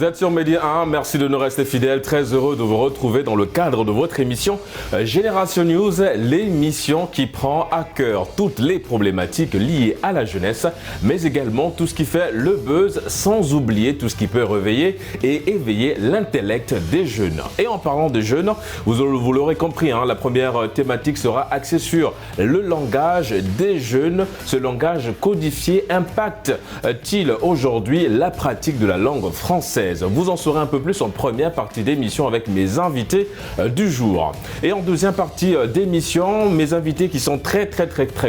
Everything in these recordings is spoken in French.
Vous êtes sur Média 1, merci de nous rester fidèles, très heureux de vous retrouver dans le cadre de votre émission Génération News, l'émission qui prend à cœur toutes les problématiques liées à la jeunesse, mais également tout ce qui fait le buzz, sans oublier tout ce qui peut réveiller et éveiller l'intellect des jeunes. Et en parlant des jeunes, vous l'aurez compris, la première thématique sera axée sur le langage des jeunes. Ce langage codifié impacte-t-il aujourd'hui la pratique de la langue française? Vous en saurez un peu plus en première partie d'émission avec mes invités du jour. Et en deuxième partie d'émission, mes invités qui sont très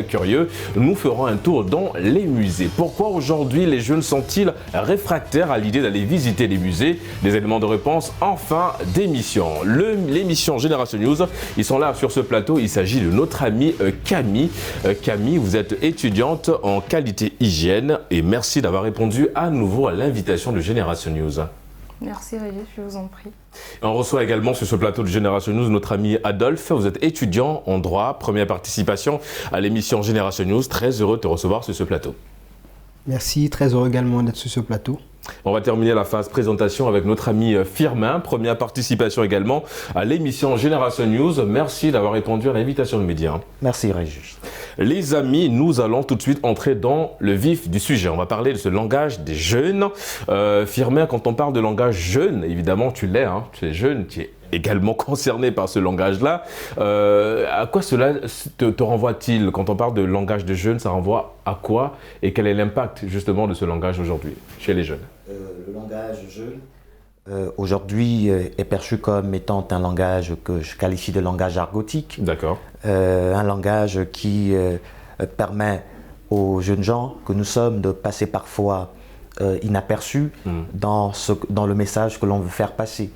curieux, nous ferons un tour dans les musées. Pourquoi aujourd'hui les jeunes sont-ils réfractaires à l'idée d'aller visiter les musées? Des éléments de réponse en fin d'émission. L'émission Génération News, ils sont là sur ce plateau. Il s'agit de notre amie Camille. Camille, vous êtes étudiante en qualité hygiène et merci d'avoir répondu à nouveau à l'invitation de Génération News. Merci Régis, je vous en prie. On reçoit également sur ce plateau de Génération News notre ami Adolphe. Vous êtes étudiant en droit, première participation à l'émission Génération News. Très heureux de te recevoir sur ce plateau. Merci, très heureux également d'être sur ce plateau. On va terminer la phase présentation avec notre ami Firmin, première participation également à l'émission Génération News. Merci d'avoir répondu à l'invitation de Média. Merci Régis. Les amis, nous allons tout de suite entrer dans le vif du sujet. On va parler de ce langage des jeunes. Firmin, quand on parle de langage jeune, évidemment tu l'es, tu es jeune, tu es également concerné par ce langage-là. À quoi cela te renvoie-t-il? Quand on parle de langage de jeunes, ça renvoie à quoi? Et quel est l'impact justement de ce langage aujourd'hui chez les jeunes? Le langage jeune, aujourd'hui, est perçu comme étant un langage que je qualifie de langage argotique. D'accord. Un langage qui permet aux jeunes gens que nous sommes de passer parfois inaperçus dans le message que l'on veut faire passer.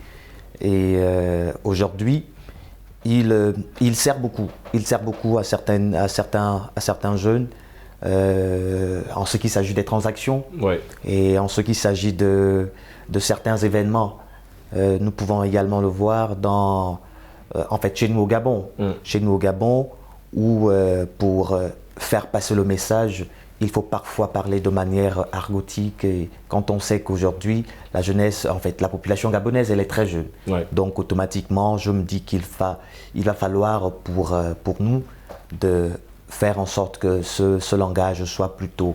Et aujourd'hui, il sert beaucoup. Il sert beaucoup à certains jeunes en ce qui s'agit des transactions et en ce qui s'agit de certains événements. Nous pouvons également le voir chez nous au Gabon. Chez nous au Gabon, où pour faire passer le message, il faut parfois parler de manière argotique, et quand on sait qu'aujourd'hui, la jeunesse, la population gabonaise, elle est très jeune. Donc automatiquement, je me dis qu'il va falloir pour nous de faire en sorte que ce langage soit plutôt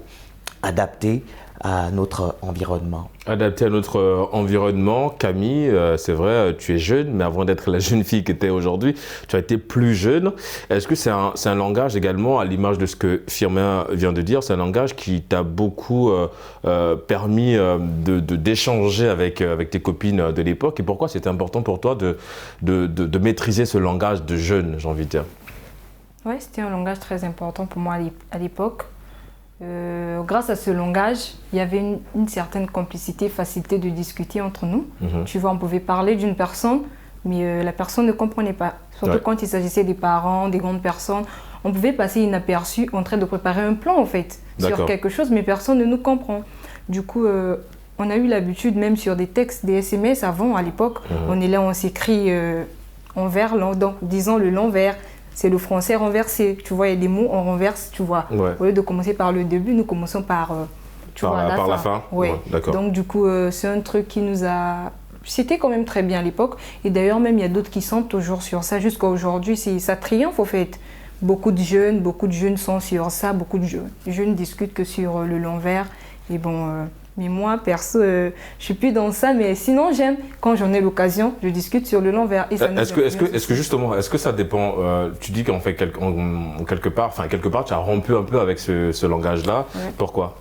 adapté à notre environnement. Adapté à notre environnement. Camille, c'est vrai, tu es jeune, mais avant d'être la jeune fille que tu es aujourd'hui, tu as été plus jeune. Est-ce que c'est un langage également, à l'image de ce que Firmin vient de dire, c'est un langage qui t'a beaucoup permis d'échanger avec tes copines de l'époque? Et pourquoi c'était important pour toi de maîtriser ce langage de jeune, j'ai envie de dire? Oui, c'était un langage très important pour moi à l'époque. Grâce à ce langage, il y avait une certaine complicité, facilité de discuter entre nous. Tu vois, on pouvait parler d'une personne, mais la personne ne comprenait pas. Surtout quand il s'agissait des parents, des grandes personnes. On pouvait passer inaperçu en train de préparer un plan, en fait, sur quelque chose, mais personne ne nous comprend. Du coup, on a eu l'habitude, même sur des textes, des SMS avant, à l'époque, on est là, on s'écrit en vers, donc disons le l'envers. C'est le français renversé, tu vois, il y a des mots, on renverse, tu vois. Au lieu de commencer par le début, nous commençons par la fin. D'accord. Donc du coup, c'est un truc qui nous a... C'était quand même très bien à l'époque. Et d'ailleurs, même il y a d'autres qui sont toujours sur ça. Jusqu'à aujourd'hui, ça triomphe au fait. Beaucoup de jeunes sont sur ça. Beaucoup de jeunes discutent que sur le l'envers. Et bon... mais moi, perso, je ne suis plus dans ça, mais sinon, j'aime. Quand j'en ai l'occasion, je discute sur le l'envers. Est-ce que justement, est-ce que ça dépend tu dis qu'en fait, quelque part, tu as rompu un peu avec ce langage-là. Pourquoi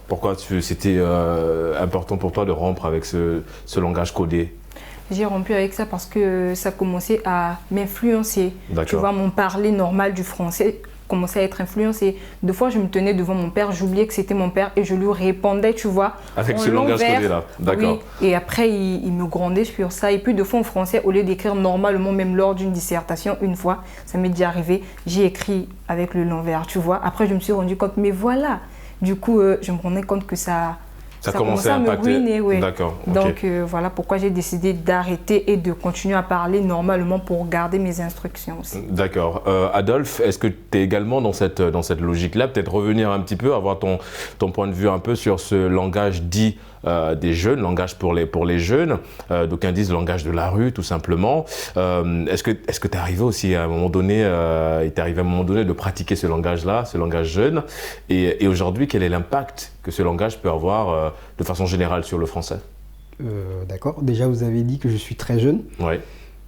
c'était important pour toi de rompre avec ce langage codé? J'ai rompu avec ça parce que ça commençait à m'influencer. Tu vois, mon parler normal du français commençait à être influencé. Deux fois, je me tenais devant mon père, j'oubliais que c'était mon père et je lui répondais, tu vois. Avec ce langage codé-là, d'accord. Oui, et après, il me grondait sur ça. Et puis, deux fois en français, au lieu d'écrire normalement, même lors d'une dissertation, une fois, ça m'est déjà arrivé, j'ai écrit avec le l'envers, tu vois. Après, je me suis rendu compte, mais voilà. Du coup, je me rendais compte que ça commençait à me ruiner, D'accord. Donc voilà pourquoi j'ai décidé d'arrêter et de continuer à parler normalement pour garder mes instructions aussi. D'accord. Adolphe, est-ce que tu es également dans cette logique-là? Peut-être revenir un petit peu, avoir ton point de vue un peu sur ce langage dit des jeunes, langage pour les jeunes. D'aucuns disent langage de la rue, tout simplement. Est-ce que tu es arrivé aussi à un moment donné, de pratiquer ce langage-là, ce langage jeune, et aujourd'hui, quel est l'impact que ce langage peut avoir de façon générale sur le français? D'accord. Déjà, vous avez dit que je suis très jeune. Oui.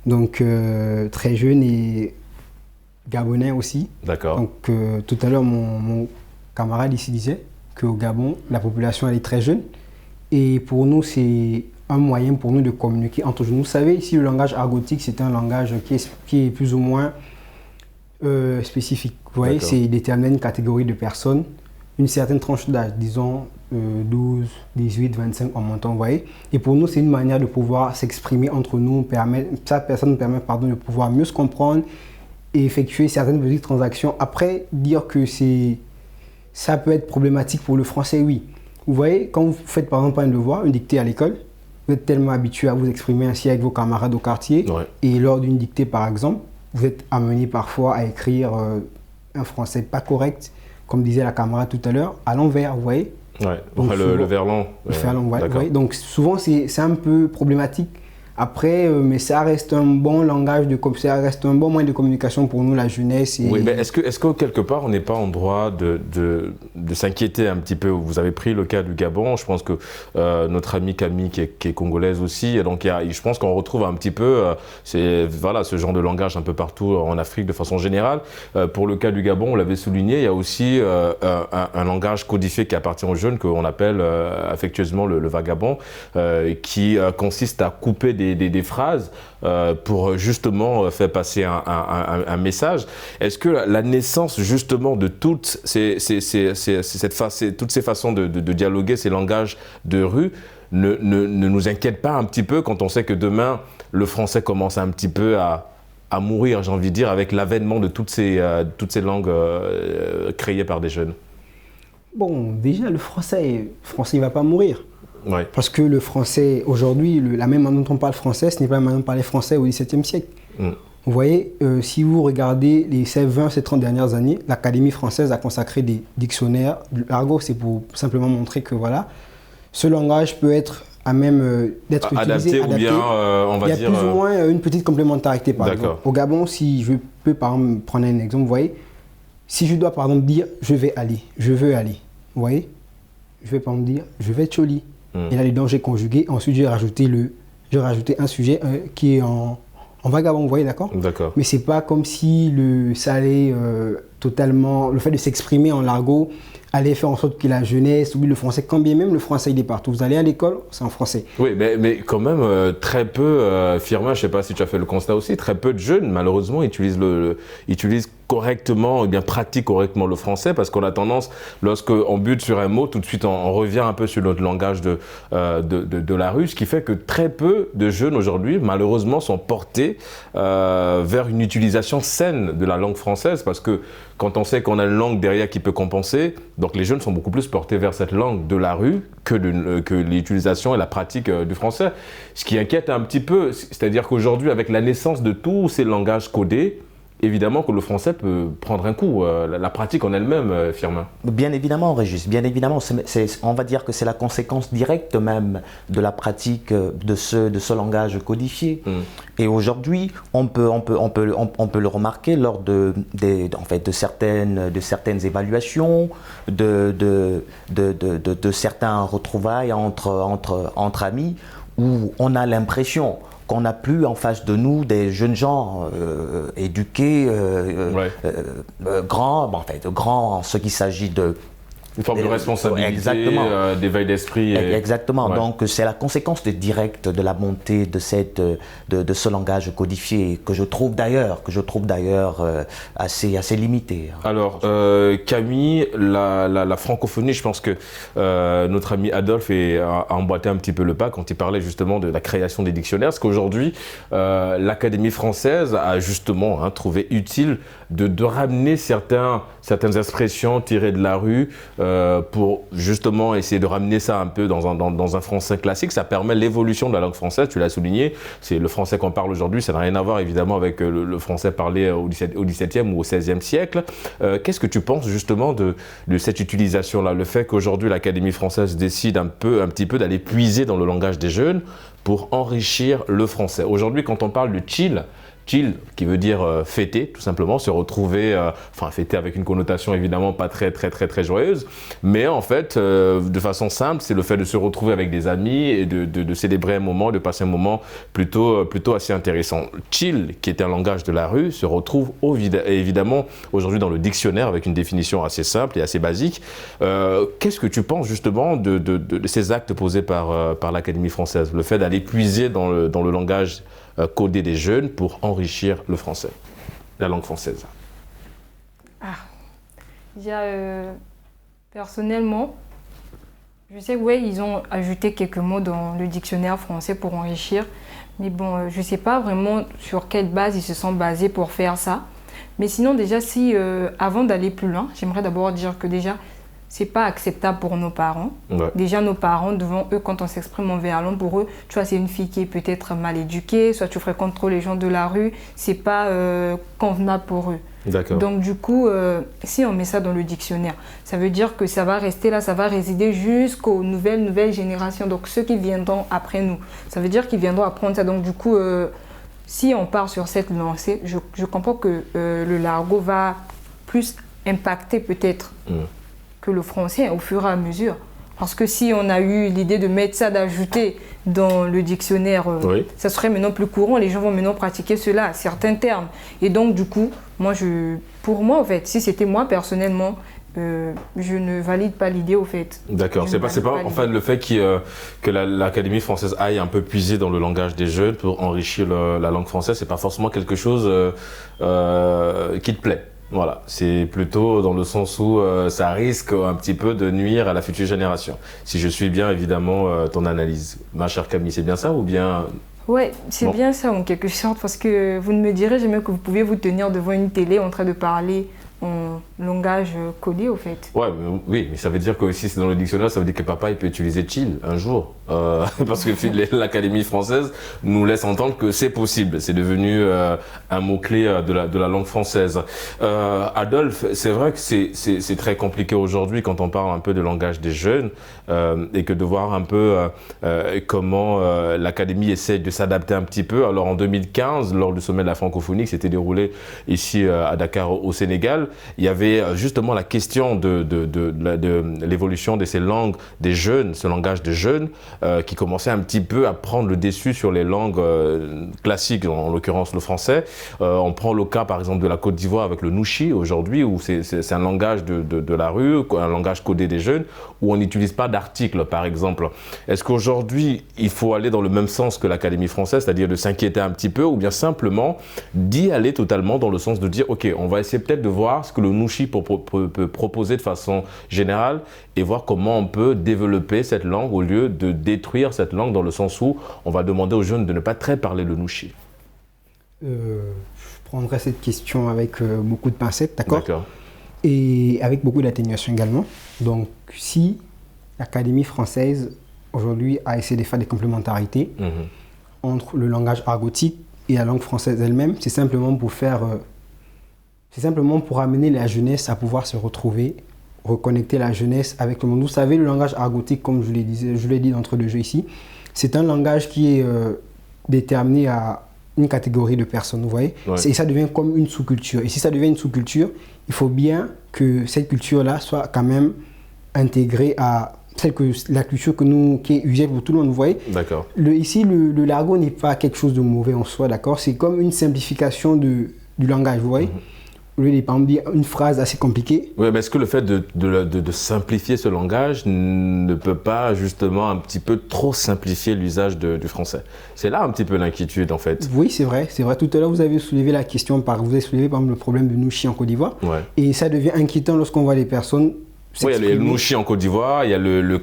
Donc, très jeune et gabonais aussi. D'accord. Donc, tout à l'heure, mon camarade ici disait qu'au Gabon, la population elle est très jeune. Et pour nous, c'est un moyen pour nous de communiquer entre nous. Vous savez, ici, le langage argotique, c'est un langage qui est plus ou moins spécifique. Vous voyez, c'est déterminé une catégorie de personnes, une certaine tranche d'âge, disons 12, 18, 25 en montant, vous voyez. Et pour nous, c'est une manière de pouvoir s'exprimer entre nous, ça nous permet de pouvoir mieux se comprendre et effectuer certaines petites transactions. Après, dire que ça peut être problématique pour le français, oui. Vous voyez, quand vous faites par exemple un devoir, une dictée à l'école, vous êtes tellement habitué à vous exprimer ainsi avec vos camarades au quartier, et lors d'une dictée par exemple, vous êtes amené parfois à écrire un français pas correct, comme disait la camarade tout à l'heure, à l'envers, vous voyez. Ouais. Donc, le verlan. Le verlan, ouais. Donc souvent c'est un peu problématique. Après, mais ça reste un bon langage, ça reste un bon moyen de communication pour nous, la jeunesse. Oui, mais est-ce que quelque part, on n'est pas en droit de s'inquiéter un petit peu? Vous avez pris le cas du Gabon, je pense que notre amie Camille, qui est congolaise aussi, et donc je pense qu'on retrouve un petit peu ce genre de langage un peu partout en Afrique de façon générale. Pour le cas du Gabon, on l'avait souligné, il y a aussi un langage codifié qui appartient aux jeunes, qu'on appelle affectueusement le vagabond, qui consiste à couper des phrases pour justement faire passer un message. Est-ce que la naissance justement de toutes ces façons de dialoguer, ces langages de rue, ne nous inquiète pas un petit peu quand on sait que demain, le français commence un petit peu à mourir, j'ai envie de dire, avec l'avènement de toutes ces langues créées par des jeunes? Bon, déjà, le français il ne va pas mourir. Ouais. Parce que le français, aujourd'hui, la même manière dont on parle français, ce n'est pas la manière dont on parlait français au XVIIe siècle. Vous voyez, si vous regardez les 20, ces 30 dernières années, l'Académie française a consacré des dictionnaires. L'argot, c'est pour simplement montrer que voilà, ce langage peut être à même d'être utilisé, adapté. Ou bien, on va dire... Il y a plus ou moins une petite complémentarité, par exemple. Au Gabon, si je peux par exemple prendre un exemple, vous voyez, si je dois par exemple dire « je vais aller »,« je veux aller », vous voyez, je vais par exemple dire « je vais Tcholi ». Et là, les dangers conjugués. Ensuite, j'ai rajouté un sujet qui est en vagabond, vous voyez, d'accord? D'accord. Mais c'est pas comme si ça allait totalement... Le fait de s'exprimer en l'argot allait faire en sorte que la jeunesse oublie le français. Quand bien même le français, il est partout. Vous allez à l'école, c'est en français. Oui, mais quand même, très peu, Firmin, je ne sais pas si tu as fait le constat aussi, très peu de jeunes, malheureusement, utilisent correctement, et bien pratiquent correctement le français, parce qu'on a tendance, lorsqu'on bute sur un mot, tout de suite on revient un peu sur notre langage de la rue, ce qui fait que très peu de jeunes aujourd'hui, malheureusement, sont portés vers une utilisation saine de la langue française, parce que quand on sait qu'on a une langue derrière qui peut compenser, donc les jeunes sont beaucoup plus portés vers cette langue de la rue que l'utilisation et la pratique du français. Ce qui inquiète un petit peu, c'est-à-dire qu'aujourd'hui, avec la naissance de tous ces langages codés, évidemment que le français peut prendre un coup, la pratique en elle-même, Firmin. Bien évidemment, Régis, bien évidemment. On va dire que c'est la conséquence directe même de la pratique de ce langage codifié. Et aujourd'hui, on peut le remarquer lors de certaines évaluations, de certains retrouvailles entre amis, où on a l'impression qu'on n'a plus en face de nous des jeunes gens éduqués, grands en ce qu'il s'agit de... Une forme de responsabilité, d'éveil d'esprit. Exactement. Donc c'est la conséquence directe de la montée de ce langage codifié que je trouve d'ailleurs assez limité. Alors Camille, la francophonie, je pense que notre ami Adolphe a emboîté un petit peu le pas quand il parlait justement de la création des dictionnaires, parce qu'aujourd'hui l'Académie française a justement trouvé utile de ramener certaines expressions tirées de la rue pour justement essayer de ramener ça un peu dans un français classique. Ça permet l'évolution de la langue française, tu l'as souligné. C'est le français qu'on parle aujourd'hui, ça n'a rien à voir évidemment avec le français parlé au XVIIe ou au XVIe siècle. Qu'est-ce que tu penses justement de cette utilisation-là, le fait qu'aujourd'hui l'Académie française décide un petit peu d'aller puiser dans le langage des jeunes pour enrichir le français. Aujourd'hui, quand on parle de chill, qui veut dire fêter, tout simplement, se retrouver, fêter avec une connotation évidemment pas très joyeuse, mais en fait, de façon simple, c'est le fait de se retrouver avec des amis et de célébrer un moment, de passer un moment plutôt assez intéressant. Chill, qui est un langage de la rue, se retrouve évidemment aujourd'hui dans le dictionnaire avec une définition assez simple et assez basique. Qu'est-ce que tu penses justement de ces actes posés par l'Académie française, le fait d'aller puiser dans le langage codé des jeunes pour enrichir le français, la langue française? Personnellement, je sais que oui, ils ont ajouté quelques mots dans le dictionnaire français pour enrichir, mais bon, je ne sais pas vraiment sur quelle base ils se sont basés pour faire ça. Mais sinon, déjà, avant d'aller plus loin, j'aimerais d'abord dire que déjà, c'est pas acceptable pour nos parents. Ouais. Déjà, nos parents, devant eux, quand on s'exprime en verlan, pour eux, tu vois, c'est une fille qui est peut-être mal éduquée, soit tu fréquentes trop les gens de la rue, c'est pas convenable pour eux. D'accord. Donc du coup, si on met ça dans le dictionnaire, ça veut dire que ça va rester là, ça va résider jusqu'aux nouvelles générations, donc ceux qui viendront après nous. Ça veut dire qu'ils viendront apprendre ça. Donc du coup, si on part sur cette lancée, je comprends que le largo va plus impacter peut-être que le français au fur et à mesure. Parce que si on a eu l'idée de mettre ça, d'ajouter dans le dictionnaire, ça serait maintenant plus courant. Les gens vont maintenant pratiquer cela, certains termes. Et donc, du coup, pour moi, en fait, si c'était moi personnellement, je ne valide pas l'idée, au fait. D'accord. C'est pas enfin, le fait que l'Académie française aille un peu puiser dans le langage des jeunes pour enrichir la langue française, c'est pas forcément quelque chose qui te plaît. Voilà, c'est plutôt dans le sens où ça risque un petit peu de nuire à la future génération. Si je suis bien évidemment ton analyse. Ma chère Camille, c'est bien ça ou bien... Ouais, c'est bien ça en quelque sorte, parce que vous ne me direz jamais que vous pouvez vous tenir devant une télé en train de parler en langage codé, au fait. Ouais, oui, mais ça veut dire que si c'est dans le dictionnaire, ça veut dire que papa il peut utiliser chill un jour. Parce que l'Académie française nous laisse entendre que c'est possible. C'est devenu un mot-clé de la langue française. Adolphe, c'est vrai que c'est très compliqué aujourd'hui quand on parle un peu de langage des jeunes et que de voir un peu comment l'Académie essaie de s'adapter un petit peu. Alors en 2015, lors du sommet de la francophonie qui s'était déroulé ici à Dakar au Sénégal, il y avait justement la question de l'évolution de ces langues des jeunes, ce langage des jeunes, qui commençait un petit peu à prendre le dessus sur les langues classiques, en l'occurrence le français. On prend le cas par exemple de la Côte d'Ivoire avec le Nouchi aujourd'hui, où c'est un langage de la rue, un langage codé des jeunes, où on n'utilise pas d'articles par exemple. Est-ce qu'aujourd'hui il faut aller dans le même sens que l'Académie française, c'est-à-dire de s'inquiéter un petit peu, ou bien simplement d'y aller totalement dans le sens de dire ok, on va essayer peut-être de voir ce que le Nouchi peut proposer de façon générale et voir comment on peut développer cette langue au lieu de détruire cette langue dans le sens où on va demander aux jeunes de ne pas très parler le Nouchi. Je prendrai cette question avec beaucoup de pincettes, d'accord ? D'accord. Et avec beaucoup d'atténuation également. Donc, si l'Académie française aujourd'hui a essayé de faire des complémentarités entre le langage argotique et la langue française elle-même, c'est simplement pour amener la jeunesse à pouvoir se retrouver, reconnecter la jeunesse avec le monde. Vous savez, le langage argotique, comme je l'ai dit d'entrée de jeu ici, c'est un langage qui est déterminé à une catégorie de personnes, vous voyez. Ouais. Et ça devient comme une sous-culture. Et si ça devient une sous-culture, il faut bien que cette culture-là soit quand même intégrée à la culture qui est usuelle pour tout le monde, vous voyez. D'accord. Ici, le largo n'est pas quelque chose de mauvais en soi, d'accord. C'est comme une simplification du langage, vous voyez. Au lieu de dire une phrase assez compliquée. Oui, mais est-ce que le fait de simplifier ce langage ne peut pas justement un petit peu trop simplifier l'usage du français? C'est là un petit peu l'inquiétude en fait. Oui, c'est vrai. Tout à l'heure, vous avez soulevé la question, vous avez soulevé par exemple le problème de Nouchi en Côte d'Ivoire. Ouais. Et ça devient inquiétant lorsqu'on voit les personnes Oui, il y a le Nouchi en Côte d'Ivoire, il y a le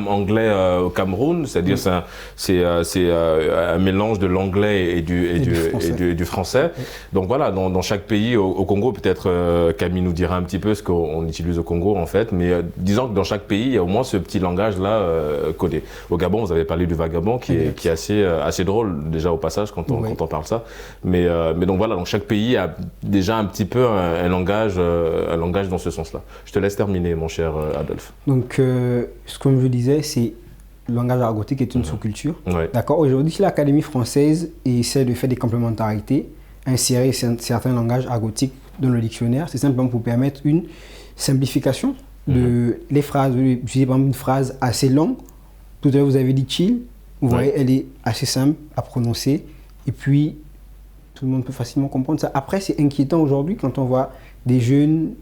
anglais au Cameroun, c'est-à-dire c'est un mélange de l'anglais et du français. Donc voilà, dans chaque pays, au Congo, peut-être Camille nous dira un petit peu ce qu'on utilise au Congo en fait, mais disons que dans chaque pays, il y a au moins ce petit langage-là codé. Au Gabon, vous avez parlé du vagabond qui est assez drôle déjà au passage quand on parle ça. Mais donc voilà, dans chaque pays a déjà un petit peu un langage dans ce sens-là. Je te laisse terminer, mon cher Adolphe. Donc, comme je disais, c'est le langage argotique est une sous-culture. Ouais. D'accord. Aujourd'hui, si l'Académie française essaie de faire des complémentarités, insérer certains langages argotiques dans le dictionnaire, c'est simplement pour permettre une simplification de les phrases. J'utilisais par exemple une phrase assez longue. Tout à l'heure, vous avez dit chill. Vous voyez, elle est assez simple à prononcer. Et puis, tout le monde peut facilement comprendre ça. Après, c'est inquiétant aujourd'hui quand on voit des jeunes.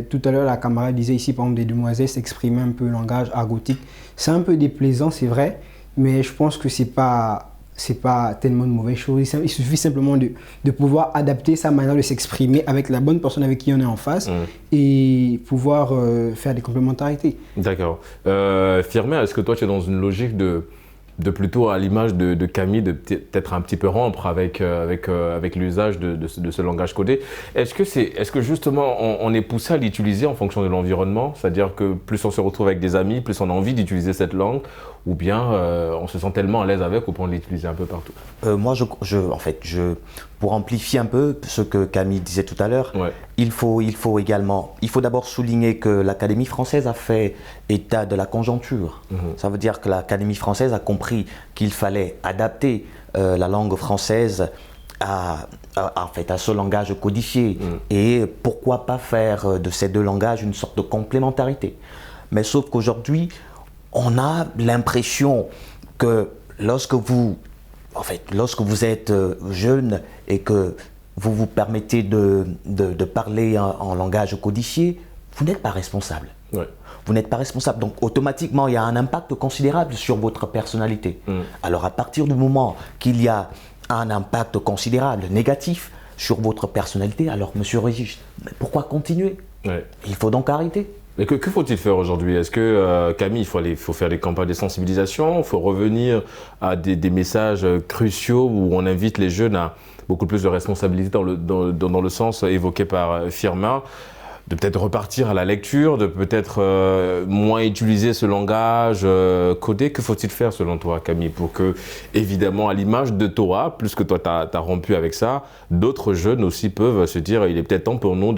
Tout à l'heure, la camarade disait ici, par exemple, des demoiselles s'exprimer un peu le langage argotique. C'est un peu déplaisant, c'est vrai, mais je pense que c'est pas tellement de mauvaise chose. Il suffit simplement de pouvoir adapter sa manière de s'exprimer avec la bonne personne avec qui on est en face et pouvoir faire des complémentarités. D'accord. Firmin, est-ce que toi, tu es dans une logique de plutôt à l'image de Camille, de peut-être un petit peu rompre avec l'usage de ce langage codé. Est-ce que justement on est poussé à l'utiliser en fonction de l'environnement, c'est-à-dire que plus on se retrouve avec des amis, plus on a envie d'utiliser cette langue, ou bien on se sent tellement à l'aise avec au point de l'utiliser un peu partout? Moi, pour amplifier un peu ce que Camille disait tout à l'heure, il faut d'abord souligner que l'Académie française a fait état de la conjoncture. Ça veut dire que l'Académie française a compris qu'il fallait adapter la langue française à ce langage codifié. Et pourquoi pas faire de ces deux langages une sorte de complémentarité. Mais sauf qu'aujourd'hui, on a l'impression que lorsque vous êtes jeune et que vous vous permettez de parler en langage codifié, vous n'êtes pas responsable. Ouais. Vous n'êtes pas responsable. Donc automatiquement, il y a un impact considérable sur votre personnalité. Alors à partir du moment qu'il y a un impact considérable négatif sur votre personnalité, alors monsieur Régis, pourquoi continuer? Il faut donc arrêter. Mais que faut-il faire aujourd'hui? Est-ce que, Camille, il faut faire des campagnes de sensibilisation? Il faut revenir à des messages cruciaux où on invite les jeunes à beaucoup plus de responsabilité dans le sens évoqué par Firmin, de peut-être repartir à la lecture, de peut-être moins utiliser ce langage codé. Que faut-il faire selon toi, Camille, pour que, évidemment, à l'image de toi, plus que toi tu as rompu avec ça, d'autres jeunes aussi peuvent se dire il est peut-être temps pour nous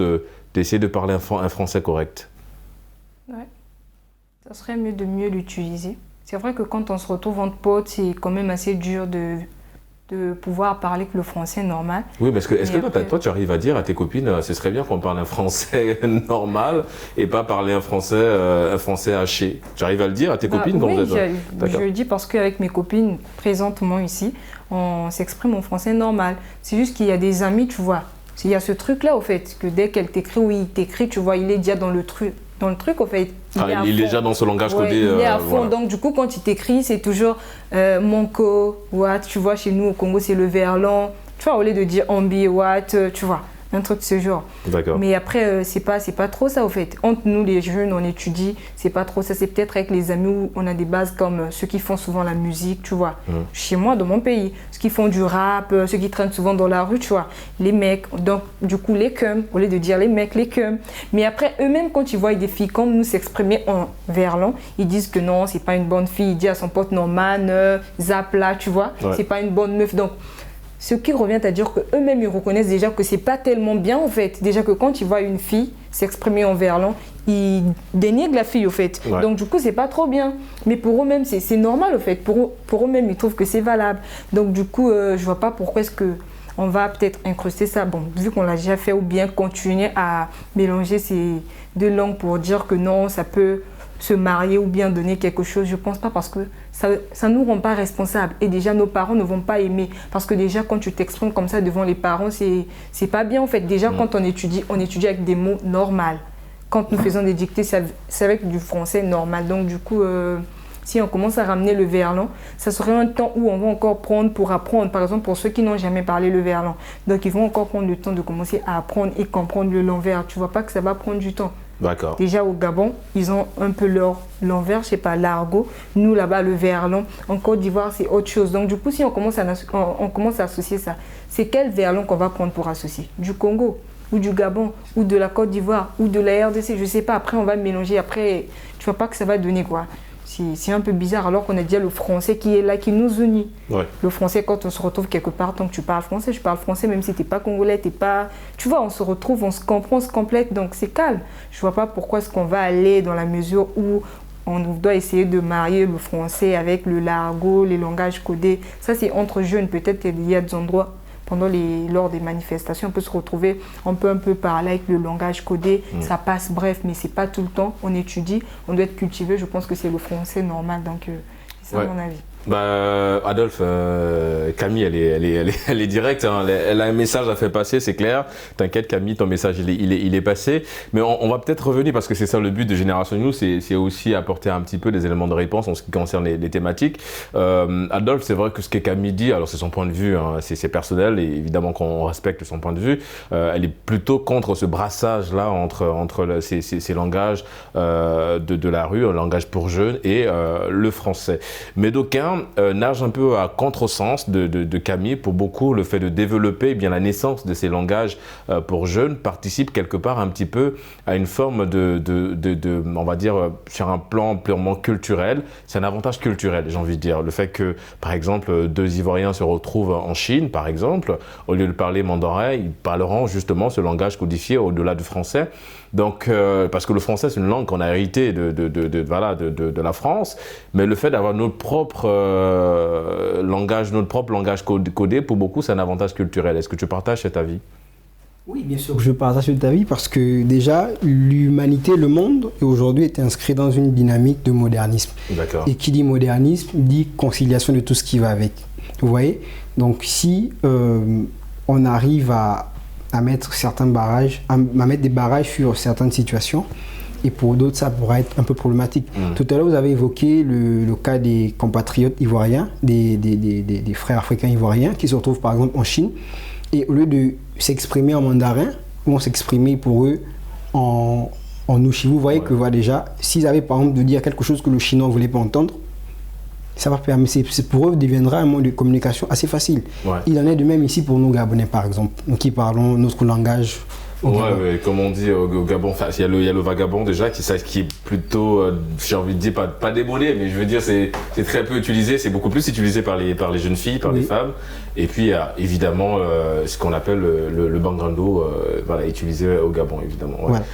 d'essayer de parler un français correct? Ouais, ça serait mieux de mieux l'utiliser. C'est vrai que quand on se retrouve entre potes, c'est quand même assez dur de pouvoir parler que le français normal. Oui, parce que est-ce que toi, tu arrives à dire à tes copines, ce serait bien qu'on parle un français normal et pas parler un français haché? Tu arrives à le dire à tes copines? Oui, je le dis parce qu'avec mes copines, présentement ici, on s'exprime en français normal. C'est juste qu'il y a des amis, tu vois. Il y a ce truc-là, au fait, que dès qu'elle t'écrit ou il t'écrit, tu vois, il est déjà dans le truc, au fait. Il est déjà dans ce langage codé. Il est à fond. Voilà. Donc, du coup, quand il t'écrit, c'est toujours Monko, what, tu vois, chez nous au Congo, c'est le verlan. Tu vois, au lieu de dire Ambi, what, tu vois, un truc de ce genre. D'accord. Mais après, c'est pas trop ça, au fait. Entre nous, les jeunes, on étudie, c'est pas trop ça. C'est peut-être avec les amis où on a des bases comme ceux qui font souvent la musique, tu vois. Chez moi, dans mon pays, ceux qui font du rap, ceux qui traînent souvent dans la rue, tu vois. Les mecs, donc, du coup, les cums, au lieu de dire les mecs, les cums. Mais après, eux-mêmes, quand ils voient des filles comme nous s'exprimer en verlan, ils disent que non, c'est pas une bonne fille. Il dit à son pote Norman, Zapla, tu vois, c'est pas une bonne meuf. Donc, ce qui revient à dire qu'eux-mêmes, ils reconnaissent déjà que c'est pas tellement bien, en fait. Déjà que quand ils voient une fille s'exprimer en verlan, ils dénigrent la fille, au fait. Ouais. Donc, du coup, c'est pas trop bien. Mais pour eux-mêmes, c'est normal, au fait. Pour eux-mêmes, ils trouvent que c'est valable. Donc, du coup, je vois pas pourquoi est-ce qu'on va peut-être incruster ça. Bon, vu qu'on l'a déjà fait, ou bien continuer à mélanger ces deux langues pour dire que non, ça peut se marier ou bien donner quelque chose. Je pense pas, parce que ça nous rend pas responsables. Et déjà, nos parents ne vont pas aimer. Parce que déjà, quand tu t'exprimes comme ça devant les parents, c'est pas bien, en fait. Déjà, quand on étudie avec des mots normaux. Quand nous faisons des dictées, c'est avec du français normal. Donc, du coup, si on commence à ramener le verlan, ça serait un temps où on va encore prendre pour apprendre. Par exemple, pour ceux qui n'ont jamais parlé le verlan. Donc, ils vont encore prendre le temps de commencer à apprendre et comprendre le langue. Tu vois pas que ça va prendre du temps. D'accord. Déjà au Gabon, ils ont un peu leur verre, je sais pas, l'argot. Nous là-bas, le verlan. En Côte d'Ivoire, c'est autre chose. Donc du coup, si on commence à associer ça, c'est quel verlan qu'on va prendre pour associer? Du Congo ou du Gabon ou de la Côte d'Ivoire ou de la RDC, je sais pas. Après, on va mélanger. Après, tu vois pas que ça va donner quoi. C'est un peu bizarre alors qu'on a déjà le français qui est là, qui nous unit. Ouais. Le français, quand on se retrouve quelque part, tant que tu parles français, je parle français, même si tu n'es pas congolais, t'es pas... Tu vois, on se retrouve, on se comprend, on se complète, donc c'est calme. Je ne vois pas pourquoi est-ce qu'on va aller dans la mesure où on doit essayer de marier le français avec le l'argot, les langages codés. Ça, c'est entre jeunes. Peut-être qu'il y a des endroits, lors des manifestations, on peut se retrouver, on peut un peu parler avec le langage codé, ça passe, bref, mais c'est pas tout le temps. On étudie, on doit être cultivé. Je pense que c'est le français normal, donc c'est ça mon avis. Bah, Adolphe, Camille, elle est directe, hein. Elle a un message à faire passer, c'est clair. T'inquiète Camille, ton message il est passé. Mais on va peut-être revenir parce que c'est ça le but de Génération News, c'est aussi apporter un petit peu des éléments de réponse en ce qui concerne les thématiques. Adolphe, c'est vrai que ce que Camille dit, alors c'est son point de vue, hein, c'est personnel et évidemment qu'on respecte son point de vue. Elle est plutôt contre ce brassage-là entre ces langages de la rue, un langage pour jeunes et le français. Mais d'aucuns nage un peu à contresens de Camille. Pour beaucoup, le fait de développer eh bien, la naissance de ces langages pour jeunes participe quelque part un petit peu à une forme on va dire, sur un plan purement culturel. C'est un avantage culturel, j'ai envie de dire. Le fait que, par exemple, 2 Ivoiriens se retrouvent en Chine, par exemple, au lieu de parler mandarin, ils parleront justement ce langage codifié au-delà du français. Donc, parce que le français, c'est une langue qu'on a héritée de la France, mais le fait d'avoir notre propre langage codé, pour beaucoup, c'est un avantage culturel. Est-ce que tu partages cet avis? Oui, bien sûr, je partage cet avis parce que déjà, l'humanité, le monde, aujourd'hui est inscrit dans une dynamique de modernisme. D'accord. Et qui dit modernisme, dit conciliation de tout ce qui va avec. Vous voyez? Donc, si on arrive à mettre certains barrages, à mettre des barrages sur certaines situations, et pour d'autres, ça pourrait être un peu problématique. Tout à l'heure, vous avez évoqué le cas des compatriotes ivoiriens, des frères africains ivoiriens qui se retrouvent par exemple en Chine, et au lieu de s'exprimer en mandarin, vont s'exprimer pour eux en nouchi. Vous voyez que déjà, s'ils avaient par exemple de dire quelque chose que le chinois ne voulait pas entendre, ça va permettre, pour eux, deviendra un mode de communication assez facile. Ouais. Il en est de même ici pour nous Gabonais, par exemple, nous qui parlons notre langage. Ouais, comme on dit au Gabon, il y a le vagabond déjà qui est plutôt, j'ai envie de dire, pas démodé, mais je veux dire, c'est très peu utilisé, c'est beaucoup plus utilisé par les jeunes filles, par les femmes. Et puis, évidemment, ce qu'on appelle le bangando, utilisé au Gabon, évidemment. Ouais. Voilà.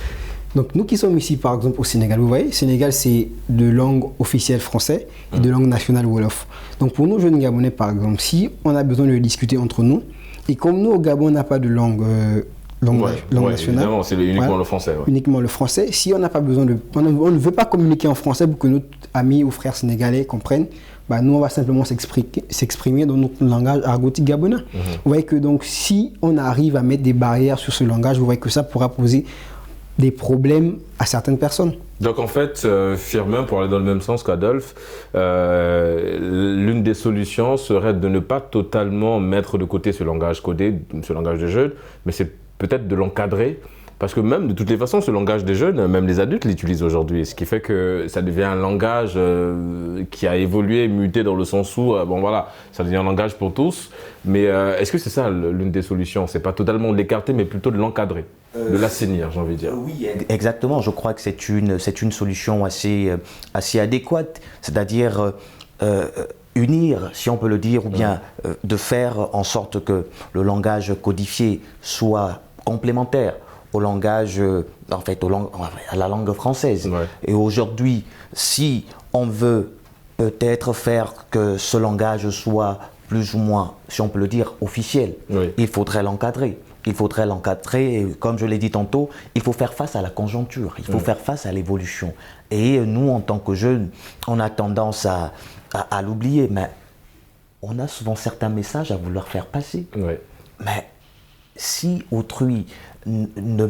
Donc nous qui sommes ici par exemple au Sénégal, vous voyez, Sénégal c'est de langue officielle français et de langue nationale Wolof. Donc pour nous jeunes Gabonais par exemple, si on a besoin de discuter entre nous, et comme nous au Gabon on n'a pas de langue nationale, évidemment, c'est uniquement le français. Ouais. Uniquement le français, si on n'a pas besoin on ne veut pas communiquer en français pour que notre amis ou frères sénégalais comprennent, nous on va simplement s'exprimer dans notre langage argotique gabonais. Vous voyez que donc si on arrive à mettre des barrières sur ce langage, vous voyez que ça pourra poser des problèmes à certaines personnes. Donc en fait, Firmin, pour aller dans le même sens qu'Adolphe, l'une des solutions serait de ne pas totalement mettre de côté ce langage codé, ce langage des jeunes, mais c'est peut-être de l'encadrer. Parce que même de toutes les façons, ce langage des jeunes, même les adultes l'utilisent aujourd'hui, ce qui fait que ça devient un langage qui a évolué, muté dans le sens où, ça devient un langage pour tous. Mais est-ce que c'est ça l'une des solutions? C'est pas totalement de l'écarter, mais plutôt de l'encadrer, de l'assainir, j'ai envie de dire. Oui, exactement. Je crois que c'est une solution assez adéquate, c'est-à-dire unir, si on peut le dire, ou bien de faire en sorte que le langage codifié soit complémentaire au langage, à la langue française. Ouais. Et aujourd'hui, si on veut peut-être faire que ce langage soit plus ou moins, si on peut le dire, officiel, il faudrait l'encadrer. Il faudrait l'encadrer et comme je l'ai dit tantôt, il faut faire face à la conjoncture, il faut faire face à l'évolution. Et nous, en tant que jeunes, on a tendance à l'oublier, mais on a souvent certains messages à vouloir faire passer. Ouais. Mais si autrui ne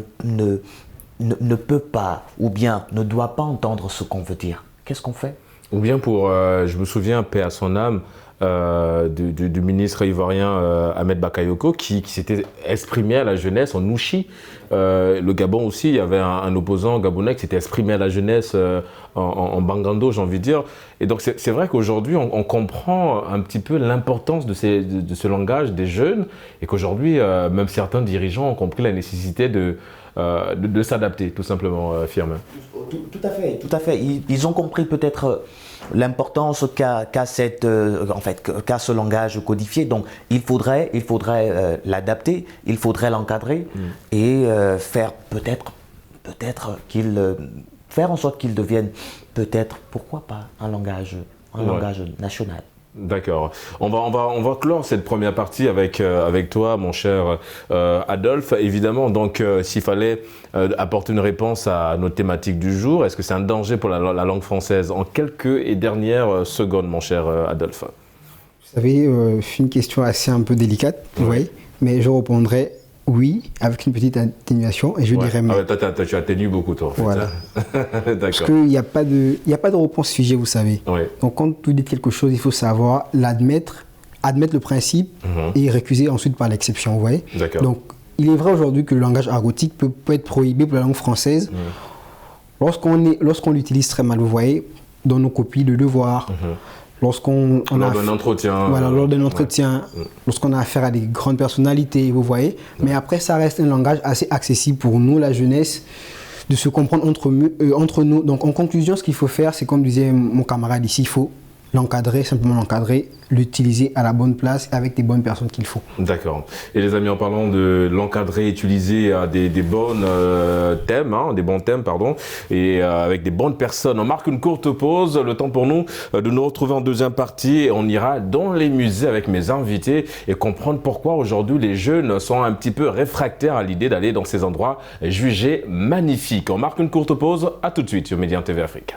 peut pas ou bien ne doit pas entendre ce qu'on veut dire, qu'est-ce qu'on fait? Ou bien pour, je me souviens, paix à son âme, du ministre ivoirien Ahmed Bakayoko qui s'était exprimé à la jeunesse en Ouchi. Le Gabon aussi, il y avait un opposant gabonais qui s'était exprimé à la jeunesse en Bangando, j'ai envie de dire. Et donc c'est vrai qu'aujourd'hui, on comprend un petit peu l'importance de ce langage des jeunes et qu'aujourd'hui, même certains dirigeants ont compris la nécessité de s'adapter, tout simplement, Firmin. Tout à fait. Ils ont compris peut-être l'importance qu'a ce langage codifié. Donc, il faudrait l'adapter, il faudrait l'encadrer et faire faire en sorte qu'il devienne peut-être, pourquoi pas, un langage national. D'accord. On va clore cette première partie avec toi, mon cher Adolphe. Évidemment, donc, s'il fallait apporter une réponse à notre thématique du jour, est-ce que c'est un danger pour la langue française? En quelques et dernières secondes, mon cher Adolphe. Vous savez, c'est une question assez un peu délicate, oui, mais je répondrai oui, avec une petite atténuation, et je dirais mais. Tu atténues beaucoup, toi, en fait. Voilà. D'accord. Parce qu'il n'y a pas de réponse figée, vous savez. Oui. Donc, quand vous dites quelque chose, il faut savoir l'admettre, admettre le principe et récuser ensuite par l'exception, vous voyez. D'accord. Donc, il est vrai aujourd'hui que le langage argotique peut être prohibé pour la langue française lorsqu'on l'utilise très mal, vous voyez, dans nos copies de devoirs. Lors d'un entretien. Voilà, lors d'un entretien, lorsqu'on a affaire à des grandes personnalités, vous voyez. Mais après, ça reste un langage assez accessible pour nous, la jeunesse, de se comprendre entre nous. Donc, en conclusion, ce qu'il faut faire, c'est comme disait mon camarade ici, il faut l'encadrer, simplement l'encadrer, l'utiliser à la bonne place avec des bonnes personnes qu'il faut. D'accord. Et les amis, en parlant de l'encadrer, utiliser des bons thèmes, et avec des bonnes personnes, on marque une courte pause, le temps pour nous de nous retrouver en deuxième partie et on ira dans les musées avec mes invités et comprendre pourquoi aujourd'hui les jeunes sont un petit peu réfractaires à l'idée d'aller dans ces endroits jugés magnifiques. On marque une courte pause, à tout de suite sur Média TV Afrique.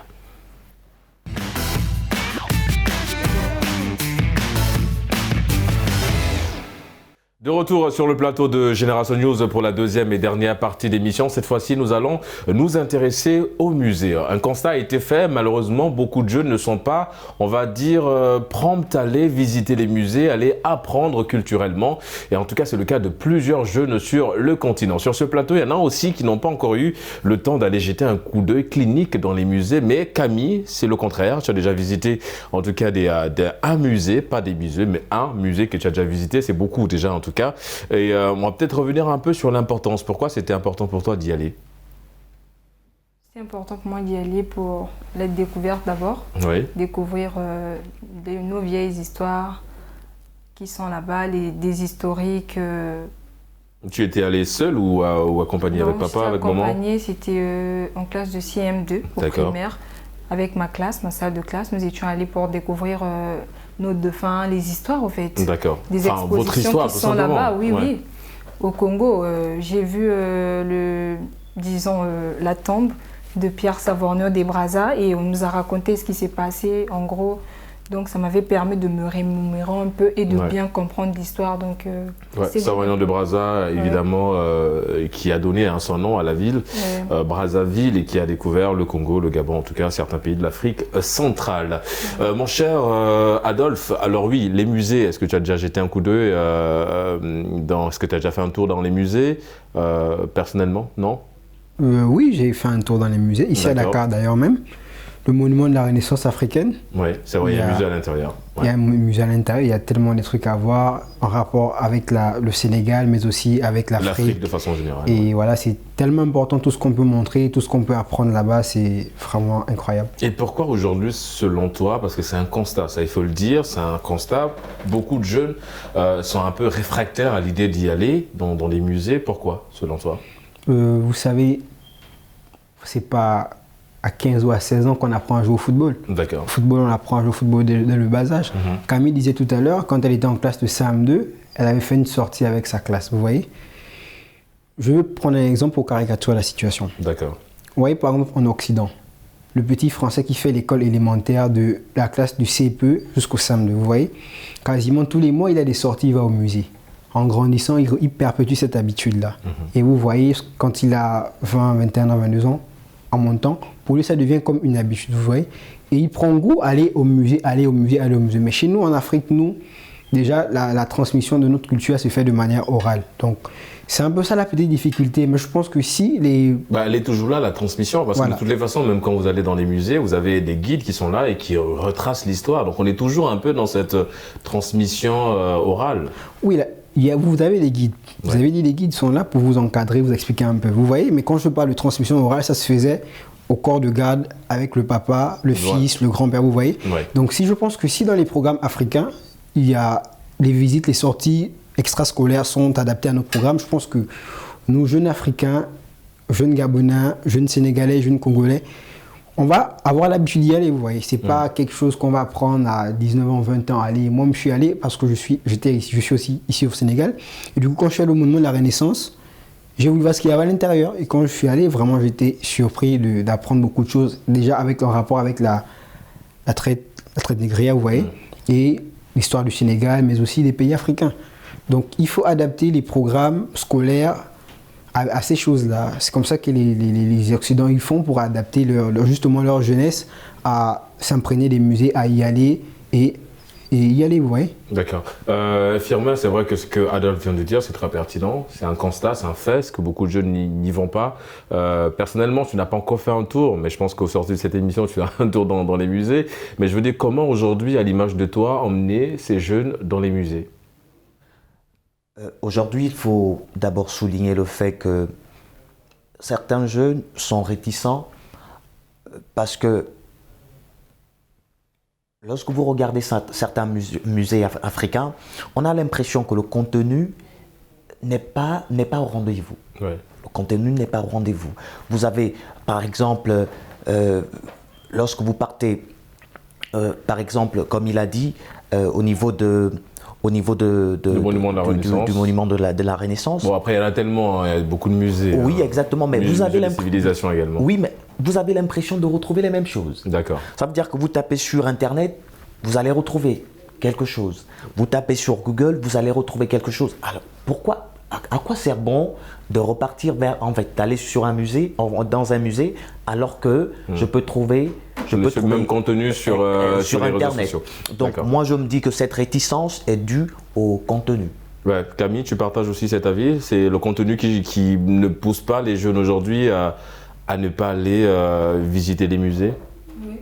De retour sur le plateau de Génération News pour la deuxième et dernière partie d'émission. Cette fois-ci, nous allons nous intéresser au musée. Un constat a été fait. Malheureusement, beaucoup de jeunes ne sont pas, on va dire, prompts à aller visiter les musées, aller apprendre culturellement. Et en tout cas, c'est le cas de plusieurs jeunes sur le continent. Sur ce plateau, il y en a aussi qui n'ont pas encore eu le temps d'aller jeter un coup d'œil clinique dans les musées. Mais Camille, c'est le contraire. Tu as déjà visité, en tout cas, un musée, pas des musées, mais un musée que tu as déjà visité. C'est beaucoup déjà, en tout cas. Et on va peut-être revenir un peu sur l'importance. Pourquoi c'était important pour toi d'y aller? C'est important pour moi d'y aller pour la découverte d'abord. Oui. Découvrir nos vieilles histoires qui sont là-bas, des historiques. Tu étais allé seul ou accompagné avec papa, avec maman? Accompagné, c'était en classe de CM2 au primaire. Avec ma classe, ma salle de classe, nous étions allés pour découvrir nos dauphins, les histoires en fait. D'accord. Des expositions votre histoire, qui sont là-bas, oui. Au Congo, j'ai vu la tombe de Pierre Savorgnon des Brazza et on nous a raconté ce qui s'est passé en gros. Donc ça m'avait permis de me remémorer un peu et de bien comprendre l'histoire. Donc Savorgnon de Brazza, évidemment, qui a donné son nom à la ville, Brazzaville, et qui a découvert le Congo, le Gabon, en tout cas certains pays de l'Afrique centrale. Mon cher Adolphe, alors oui, les musées, est-ce que tu as déjà jeté un coup d'œil est-ce que tu as déjà fait un tour dans les musées personnellement? Non? Oui, j'ai fait un tour dans les musées, ici à Dakar d'ailleurs même. Le monument de la Renaissance africaine. Oui, c'est vrai, il y a un musée à l'intérieur. Il y a un musée à l'intérieur, il y a tellement de trucs à voir en rapport avec le Sénégal, mais aussi avec l'Afrique. L'Afrique de façon générale. Et voilà, c'est tellement important, tout ce qu'on peut montrer, tout ce qu'on peut apprendre là-bas, c'est vraiment incroyable. Et pourquoi aujourd'hui, selon toi, parce que c'est un constat, ça il faut le dire, c'est un constat, beaucoup de jeunes sont un peu réfractaires à l'idée d'y aller dans les musées. Pourquoi, selon toi? Vous savez, c'est pas à 15 ou à 16 ans qu'on apprend à jouer au football. D'accord. Au football, on apprend à jouer au football dès le bas âge. Camille disait tout à l'heure, quand elle était en classe de CM2, elle avait fait une sortie avec sa classe, vous voyez. Je vais prendre un exemple pour caricaturer la situation. D'accord. Vous voyez, par exemple, en Occident, le petit Français qui fait l'école élémentaire de la classe du CPE jusqu'au CM2, vous voyez, quasiment tous les mois, il a des sorties, il va au musée. En grandissant, il perpétue cette habitude-là. Et vous voyez, quand il a 20, 21 ans, 22 ans, en montant. Pour lui, ça devient comme une habitude, vous voyez. Et il prend goût à aller au musée, aller au musée, aller au musée. Mais chez nous, en Afrique, nous, déjà, la transmission de notre culture se fait de manière orale. Donc, c'est un peu ça la petite difficulté. Mais je pense que si les... elle est toujours là, la transmission, parce que de toutes les façons, même quand vous allez dans les musées, vous avez des guides qui sont là et qui retracent l'histoire. Donc, on est toujours un peu dans cette transmission orale. Oui, vous avez les guides. Vous avez dit les guides sont là pour vous encadrer, vous expliquer un peu. Vous voyez, mais quand je parle de transmission orale, ça se faisait au corps de garde avec le papa, le fils, le grand-père, vous voyez. Donc, je pense que si dans les programmes africains, il y a les visites, les sorties extrascolaires sont adaptées à nos programmes, je pense que nous, jeunes Africains, jeunes Gabonais, jeunes Sénégalais, jeunes Congolais, on va avoir l'habitude d'y aller, vous voyez. C'est pas quelque chose qu'on va apprendre à 19 ans, 20 ans à aller. Moi, je suis allé parce que je suis aussi ici au Sénégal. Et du coup, quand je suis allé au monument de la Renaissance, j'ai voulu voir ce qu'il y avait à l'intérieur. Et quand je suis allé, vraiment, j'étais surpris d'apprendre beaucoup de choses. Déjà, en rapport avec la traite négrière, vous voyez, et l'histoire du Sénégal, mais aussi des pays africains. Donc, il faut adapter les programmes scolaires à ces choses-là. C'est comme ça que les Occidentaux ils font pour adapter justement leur jeunesse à s'imprégner des musées, à y aller et y aller, vous voyez. D'accord. Firmin, c'est vrai que ce que Adolphe vient de dire, c'est très pertinent. C'est un constat, c'est un fait, que beaucoup de jeunes n'y vont pas. Personnellement, tu n'as pas encore fait un tour, mais je pense qu'au sortir de cette émission, tu as un tour dans les musées. Mais je veux dire, comment aujourd'hui, à l'image de toi, emmener ces jeunes dans les musées ? Aujourd'hui, il faut d'abord souligner le fait que certains jeunes sont réticents parce que lorsque vous regardez certains musées africains, on a l'impression que le contenu n'est pas au rendez-vous. Le contenu n'est pas au rendez-vous. Vous avez, par exemple, lorsque vous partez, par exemple, comme il a dit, au niveau du monument de la Renaissance. Bon, après, il y en a tellement, il y a beaucoup de musées. Oui, exactement, mais vous avez l'impression également. Oui, mais vous avez l'impression de retrouver les mêmes choses. D'accord. Ça veut dire que vous tapez sur Internet, vous allez retrouver quelque chose. Vous tapez sur Google, vous allez retrouver quelque chose. Alors, pourquoi, à quoi sert bon de repartir d'aller sur un musée, dans un musée, alors que je peux trouver le même contenu sur les Internet. Réseaux sociaux. Donc, moi, je me dis que cette réticence est due au contenu. Ouais, Camille, tu partages aussi cet avis? C'est le contenu qui ne pousse pas les jeunes aujourd'hui à ne pas aller visiter les musées? Oui.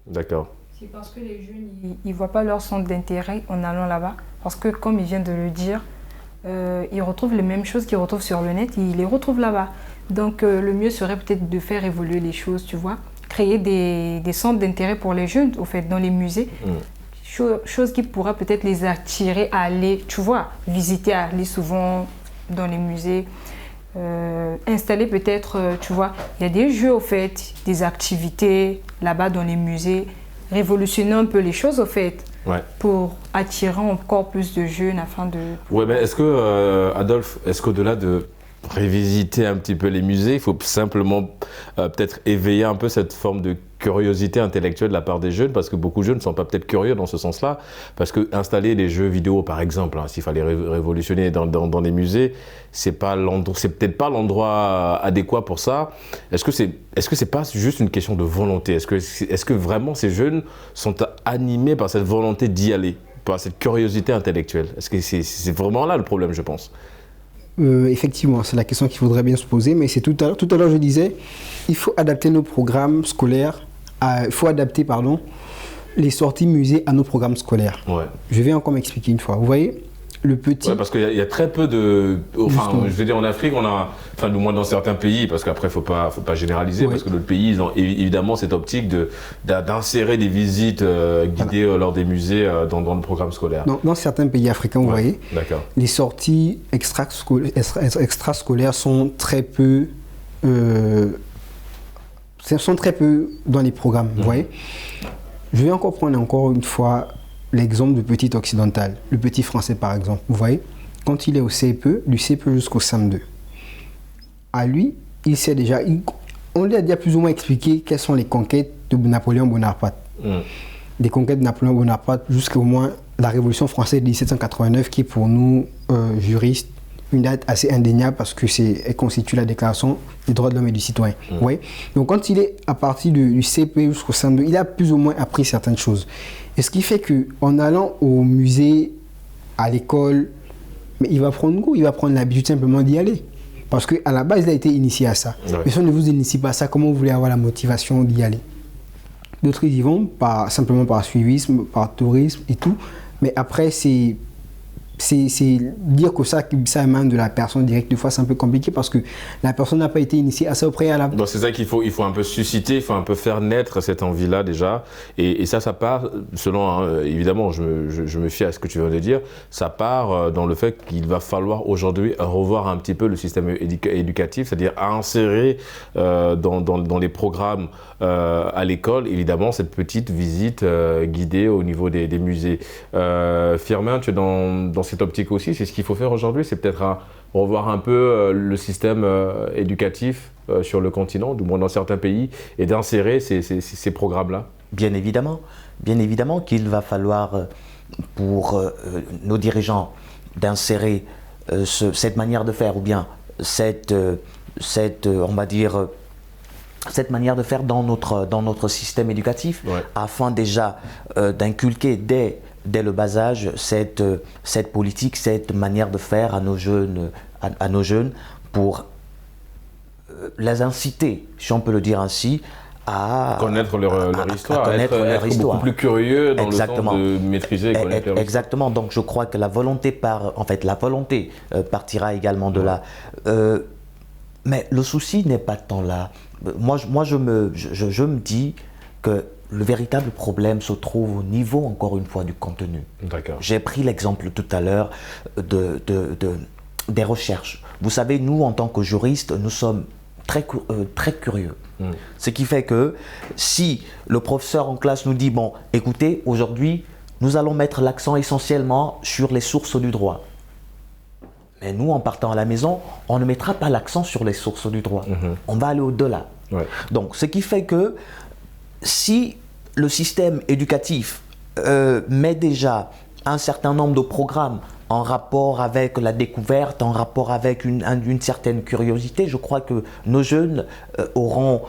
D'accord. C'est parce que les jeunes, ils ne voient pas leur centre d'intérêt en allant là-bas. Parce que, comme il vient de le dire, ils retrouvent les mêmes choses qu'ils retrouvent sur le net, ils les retrouvent là-bas. Donc, le mieux serait peut-être de faire évoluer les choses, tu vois. Créer des centres d'intérêt pour les jeunes, au fait, dans les musées. Chose qui pourra peut-être les attirer à aller, tu vois, visiter, à aller souvent dans les musées. Installer peut-être, tu vois, il y a des jeux, au fait, des activités là-bas dans les musées. Révolutionner un peu les choses, au fait, pour attirer encore plus de jeunes afin de... Ouais, mais est-ce que, Adolphe, est-ce qu'au-delà de révisiter un petit peu les musées, il faut simplement peut-être éveiller un peu cette forme de curiosité intellectuelle de la part des jeunes, parce que beaucoup de jeunes ne sont pas peut-être curieux dans ce sens-là, parce que installer des jeux vidéo, par exemple, s'il fallait révolutionner dans les musées, c'est peut-être pas l'endroit adéquat pour ça. Est-ce que c'est pas juste une question de volonté? Est-ce que vraiment ces jeunes sont animés par cette volonté d'y aller, par cette curiosité intellectuelle? Est-ce que c'est vraiment là le problème, je pense? Effectivement, c'est la question qu'il faudrait bien se poser, mais c'est tout à l'heure je disais, il faut adapter nos programmes scolaires, il faut adapter les sorties musées à nos programmes scolaires. Ouais. Je vais encore m'expliquer une fois. Vous voyez, le petit... Ouais, parce qu'il y a très peu de... Enfin, je veux dire, en Afrique, on a... Enfin, du moins dans certains pays, parce qu'après, faut pas généraliser, parce que d'autres pays, ils ont évidemment cette optique d'insérer des visites guidées lors des musées dans le programme scolaire. Dans certains pays africains, vous voyez, les sorties extrascolaires sont très peu... sont très peu dans les programmes, vous voyez. Je vais prendre une fois l'exemple du petit occidental, le petit français par exemple. Vous voyez, quand il est au CPE, du CPE jusqu'au CM2, à lui, il sait déjà, on lui a déjà plus ou moins expliqué quelles sont les conquêtes de Napoléon Bonaparte. Des conquêtes de Napoléon Bonaparte jusqu'au moins la Révolution française de 1789 qui est pour nous, juristes, une date assez indéniable parce que elle constitue la déclaration des droits de l'homme et du citoyen. Ouais. Donc quand il est à partir du CP jusqu'au CM2, il a plus ou moins appris certaines choses. Et ce qui fait qu'en allant au musée, à l'école, mais il va prendre goût, il va prendre l'habitude simplement d'y aller. Parce qu'à la base, il a été initié à ça. Ouais. Mais si on ne vous initie pas à ça, comment vous voulez avoir la motivation d'y aller? D'autres, ils y vont simplement par suivisme, par tourisme et tout. Mais après, c'est dire que ça émane de la personne directe. Des fois, c'est un peu compliqué parce que la personne n'a pas été initiée à ça au préalable. Donc c'est ça qu'il faut, il faut un peu susciter, il faut un peu faire naître cette envie-là déjà. Et ça part, selon, évidemment, je me fie à ce que tu viens de dire, ça part dans le fait qu'il va falloir aujourd'hui revoir un petit peu le système éducatif, c'est-à-dire insérer dans les programmes à l'école, évidemment, cette petite visite guidée au niveau des musées. Firmin, tu es dans cette optique aussi, c'est ce qu'il faut faire aujourd'hui, c'est peut-être revoir un peu le système éducatif sur le continent, du moins dans certains pays, et d'insérer ces programmes-là. Bien évidemment qu'il va falloir pour nos dirigeants d'insérer cette manière de faire, ou bien cette manière de faire dans notre système éducatif, ouais, afin déjà d'inculquer dès le bas âge cette politique, cette manière de faire à nos jeunes, pour les inciter, si on peut le dire ainsi, à connaître leur histoire, être beaucoup plus curieux dans exactement, le sens de maîtriser et connaître leur exactement. Donc je crois que la volonté partira également de là. Mais le souci n'est pas tant là. Moi je me dis que le véritable problème se trouve au niveau, encore une fois, du contenu. D'accord. J'ai pris l'exemple tout à l'heure des recherches. Vous savez, nous, en tant que juristes, nous sommes très curieux. Ce qui fait que si le professeur en classe nous dit « Bon, écoutez, aujourd'hui, nous allons mettre l'accent essentiellement sur les sources du droit ». Mais nous, en partant à la maison, on ne mettra pas l'accent sur les sources du droit. On va aller au-delà. Ouais. Donc, ce qui fait que si le système éducatif met déjà un certain nombre de programmes en rapport avec la découverte, en rapport avec une certaine curiosité, je crois que nos jeunes auront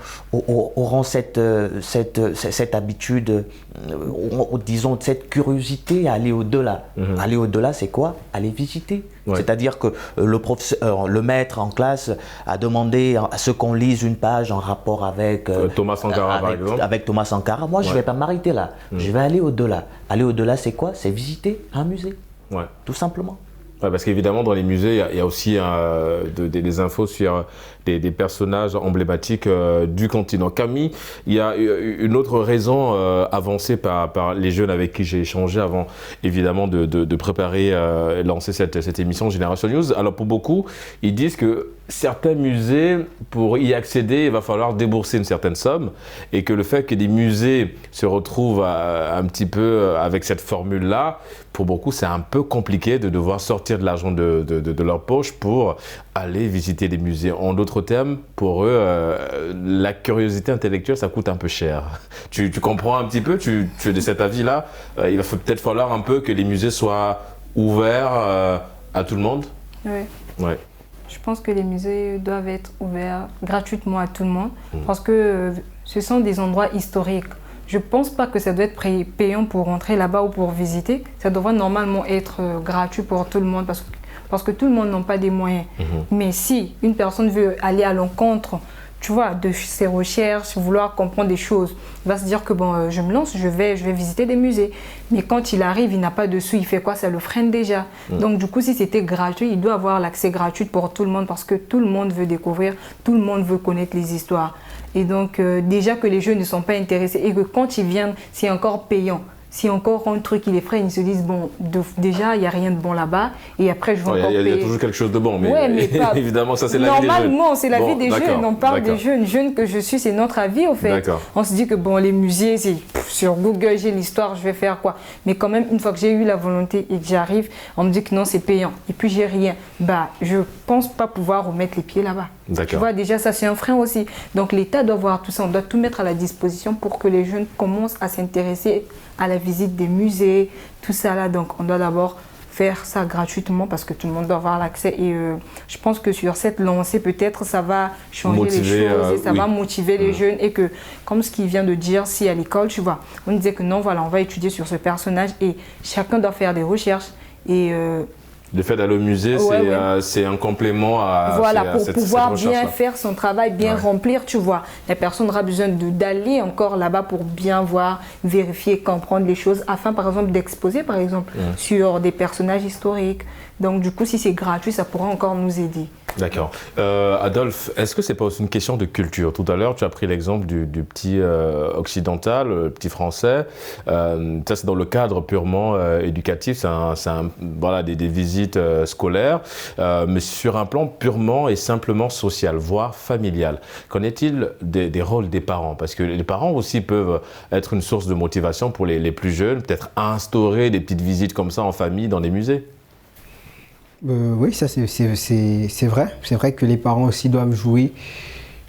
cette habitude, disons, cette curiosité à aller au-delà. Aller au-delà, c'est quoi? Aller visiter. Ouais. C'est-à-dire que le maître en classe a demandé à ce qu'on lise une page en rapport avec Thomas Sankara, par exemple. Avec Thomas Sankara. Moi, je ne vais pas m'arrêter là. Je vais aller au-delà. Aller au-delà, c'est quoi? C'est visiter un musée. Ouais. Tout simplement. Ouais, parce qu'évidemment, dans les musées, il y a aussi des infos sur des personnages emblématiques du continent. Camille, il y a une autre raison avancée par les jeunes avec qui j'ai échangé avant, évidemment, de préparer et lancer cette émission Génération News. Alors, pour beaucoup, ils disent que certains musées, pour y accéder, il va falloir débourser une certaine somme, et que le fait que des musées se retrouvent un petit peu avec cette formule-là, pour beaucoup, c'est un peu compliqué de devoir sortir de l'argent de leur poche pour aller visiter des musées. En d'autres termes, pour eux, la curiosité intellectuelle, ça coûte un peu cher. Tu comprends un petit peu, tu es de cet avis-là. Il va peut-être falloir un peu que les musées soient ouverts à tout le monde. Oui. Ouais. Je pense que les musées doivent être ouverts gratuitement à tout le monde parce que ce sont des endroits historiques. Je ne pense pas que ça doit être payant pour rentrer là-bas ou pour visiter. Ça devrait normalement être gratuit pour tout le monde parce que tout le monde n'a pas des moyens. Mais si une personne veut aller à l'encontre, tu vois, de ses recherches, vouloir comprendre des choses, il va se dire que bon, je me lance, je vais visiter des musées. Mais quand il arrive, il n'a pas de sous, il fait quoi? Ça le freine déjà. Donc du coup, si c'était gratuit, il doit avoir l'accès gratuit pour tout le monde parce que tout le monde veut découvrir, tout le monde veut connaître les histoires. Et donc déjà que les jeunes ne sont pas intéressés et que quand ils viennent, c'est encore payant. Si encore un truc il est frais, ils se disent bon, déjà il n'y a rien de bon là-bas et après je vais encore payer. Il y a toujours quelque chose de bon, mais, ouais, mais pas... évidemment ça c'est la vie des jeunes. Normalement c'est la vie des jeunes, on parle des jeunes que je suis, c'est notre avis au fait. On se dit que bon, les musées, c'est sur Google, j'ai l'histoire, je vais faire quoi. Mais quand même, une fois que j'ai eu la volonté et que j'arrive, on me dit que non c'est payant et puis j'ai rien. Bah je pense pas pouvoir remettre les pieds là-bas. Tu vois, déjà ça c'est un frein aussi. Donc l'État doit voir tout ça, on doit tout mettre à la disposition pour que les jeunes commencent à s'intéresser à la visite des musées, tout ça là. Donc on doit d'abord faire ça gratuitement parce que tout le monde doit avoir l'accès. Et je pense que sur cette lancée, peut-être, ça va changer les choses et ça va motiver les jeunes. Et que, comme ce qu'il vient de dire, si à l'école, tu vois, on disait que non, voilà, on va étudier sur ce personnage et chacun doit faire des recherches. Et le fait d'aller au musée, c'est un complément à pour cette pouvoir recherche-là. bien faire son travail, bien remplir, tu vois. La personne aura besoin d'aller encore là-bas pour bien voir, vérifier, comprendre les choses, afin par exemple d'exposer par exemple sur des personnages historiques. Donc du coup, si c'est gratuit, ça pourra encore nous aider. D'accord. Adolphe, est-ce que c'est pas aussi une question de culture? Tout à l'heure, tu as pris l'exemple du petit occidental, le petit français. Ça, c'est dans le cadre purement éducatif, voilà, des visites scolaires, mais sur un plan purement et simplement social, voire familial. Qu'en est-il des rôles des parents? Parce que les parents aussi peuvent être une source de motivation pour les plus jeunes, peut-être instaurer des petites visites comme ça en famille dans des musées. Oui, ça c'est vrai. C'est vrai que les parents aussi doivent jouer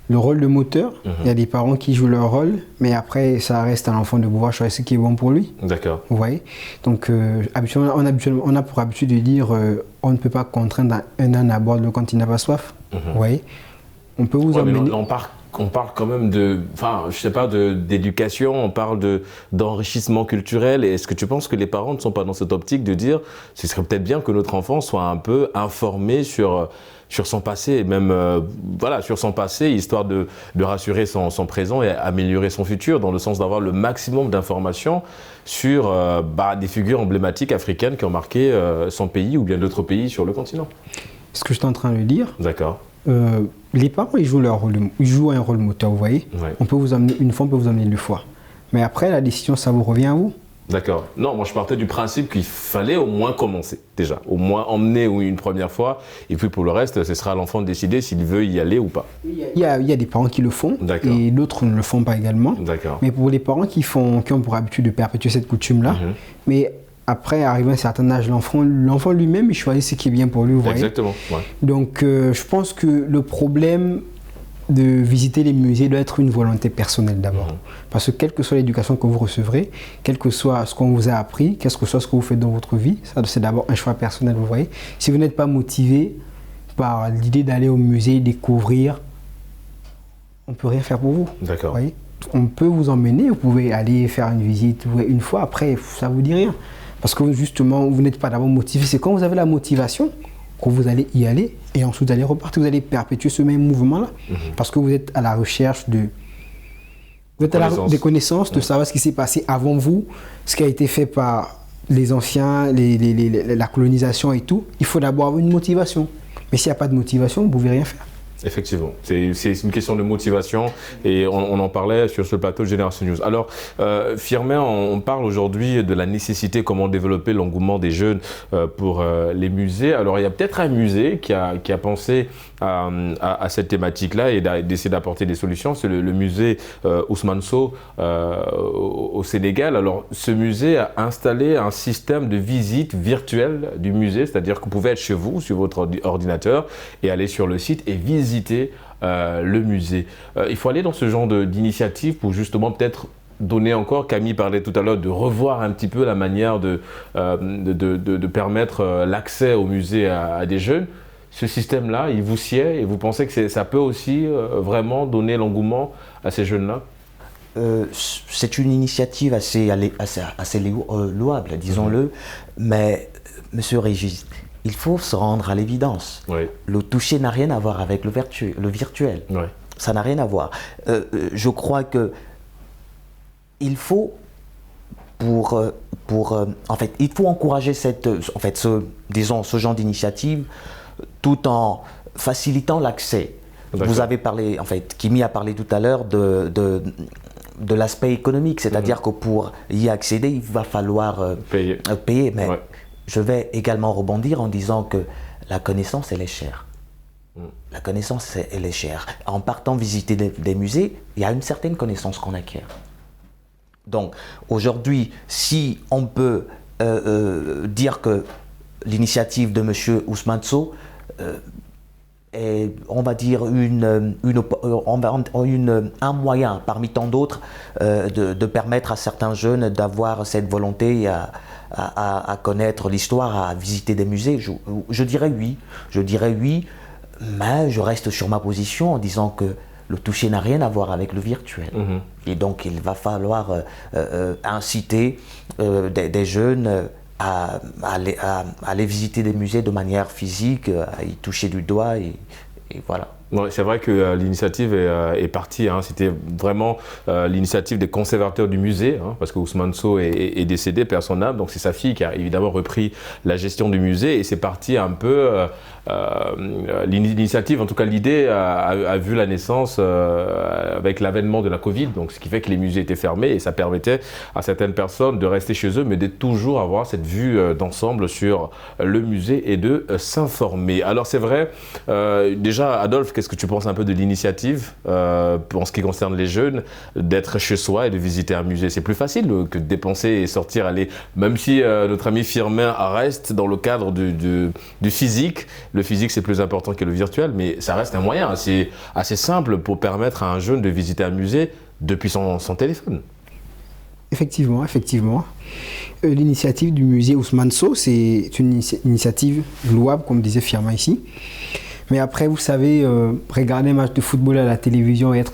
le rôle de moteur. Il y a des parents qui jouent leur rôle, mais après, ça reste à l'enfant de pouvoir choisir ce qui est bon pour lui. D'accord. Vous voyez? Donc, habituellement, on a pour habitude de dire on ne peut pas contraindre un âne à boire de l'eau quand il n'a pas soif. Vous voyez? On peut vous emmener... On parle quand même d'éducation, on parle d'enrichissement culturel. Et est-ce que tu penses que les parents ne sont pas dans cette optique de dire ce serait peut-être bien que notre enfant soit un peu informé sur son passé, et même sur son passé, histoire de rassurer son présent et améliorer son futur, dans le sens d'avoir le maximum d'informations sur des figures emblématiques africaines qui ont marqué son pays ou bien d'autres pays sur le continent. Ce que je suis en train de dire. D'accord. Les parents, ils jouent un rôle moteur, vous voyez. Ouais. On peut vous amener une fois, on peut vous amener deux fois. Mais après, la décision, ça vous revient à vous. D'accord. Non, moi je partais du principe qu'il fallait au moins commencer, déjà. Au moins emmener une première fois. Et puis pour le reste, ce sera à l'enfant de décider s'il veut y aller ou pas. Il y a des parents qui le font et d'autres ne le font pas également. D'accord. Mais pour les parents qui ont pour habitude de perpétuer cette coutume-là, mais après, arrivé à un certain âge, l'enfant lui-même, il choisit ce qui est bien pour lui, vous voyez. Exactement. Ouais. Donc, je pense que le problème de visiter les musées doit être une volonté personnelle d'abord. Parce que quelle que soit l'éducation que vous recevrez, quel que soit ce qu'on vous a appris, quel que soit ce que vous faites dans votre vie, ça c'est d'abord un choix personnel, vous voyez. Si vous n'êtes pas motivé par l'idée d'aller au musée, découvrir, on ne peut rien faire pour vous. D'accord. Vous voyez. On peut vous emmener, vous pouvez aller faire une visite une fois, après ça ne vous dit rien. Parce que justement, vous n'êtes pas d'abord motivé. C'est quand vous avez la motivation que vous allez y aller et ensuite vous allez repartir. Vous allez perpétuer ce même mouvement-là. Parce que vous êtes à la recherche des connaissances, de savoir ce qui s'est passé avant vous, ce qui a été fait par les anciens, la colonisation et tout. Il faut d'abord avoir une motivation. Mais s'il n'y a pas de motivation, vous ne pouvez rien faire. Effectivement, c'est une question de motivation et on en parlait sur ce plateau de Génération News. Alors, Firmin, on parle aujourd'hui de la nécessité, comment développer l'engouement des jeunes pour les musées. Alors, il y a peut-être un musée qui a pensé à cette thématique-là et d'essayer d'apporter des solutions. C'est le musée Ousmane Sow au Sénégal. Alors, ce musée a installé un système de visite virtuelle du musée, c'est-à-dire que vous pouvez être chez vous, sur votre ordinateur, et aller sur le site et visiter le musée. Il faut aller dans ce genre d'initiative pour justement peut-être donner encore, Camille parlait tout à l'heure, de revoir un petit peu la manière de permettre l'accès au musée à des jeunes. Ce système-là, il vous sied et vous pensez que ça peut aussi vraiment donner l'engouement à ces jeunes-là? C'est une initiative assez louable, disons-le, mais Monsieur Régis, il faut se rendre à l'évidence. Oui. Le toucher n'a rien à voir avec le virtuel. Oui. Ça n'a rien à voir. Je crois que il faut il faut encourager ce genre d'initiative tout en facilitant l'accès. Vous avez parlé, Kimi a parlé tout à l'heure de l'aspect économique, c'est-à-dire que pour y accéder, il va falloir payer. Mais je vais également rebondir en disant que la connaissance, elle est chère. La connaissance, elle est chère. En partant visiter des musées, il y a une certaine connaissance qu'on acquiert. Donc, aujourd'hui, si on peut dire que l'initiative de M. Ousmane Sow est, on va dire, un moyen parmi tant d'autres de permettre à certains jeunes d'avoir cette volonté à connaître l'histoire, à visiter des musées. Je dirais oui, mais je reste sur ma position en disant que le toucher n'a rien à voir avec le virtuel. Et donc il va falloir inciter des jeunes à aller visiter des musées de manière physique, à y toucher du doigt et voilà. Ouais, c'est vrai que l'initiative est partie, hein. C'était vraiment l'initiative des conservateurs du musée, hein, parce que Ousmane Sow est décédé, perd son âme, donc c'est sa fille qui a évidemment repris la gestion du musée et c'est parti un peu, l'initiative, en tout cas l'idée a vu la naissance avec l'avènement de la Covid, donc ce qui fait que les musées étaient fermés et ça permettait à certaines personnes de rester chez eux mais de toujours avoir cette vue d'ensemble sur le musée et de s'informer. Alors c'est vrai, déjà Adolphe, qu'est-ce que tu penses un peu de l'initiative en ce qui concerne les jeunes, d'être chez soi et de visiter un musée? C'est plus facile que de dépenser et sortir, aller, même si notre ami Firmin reste dans le cadre du physique. Le physique, c'est plus important que le virtuel, mais ça reste un moyen assez simple pour permettre à un jeune de visiter un musée depuis son téléphone. Effectivement. L'initiative du musée Ousmane Sow, c'est une initiative louable, comme disait Firmin ici. Mais après, vous savez, regarder un match de football à la télévision et être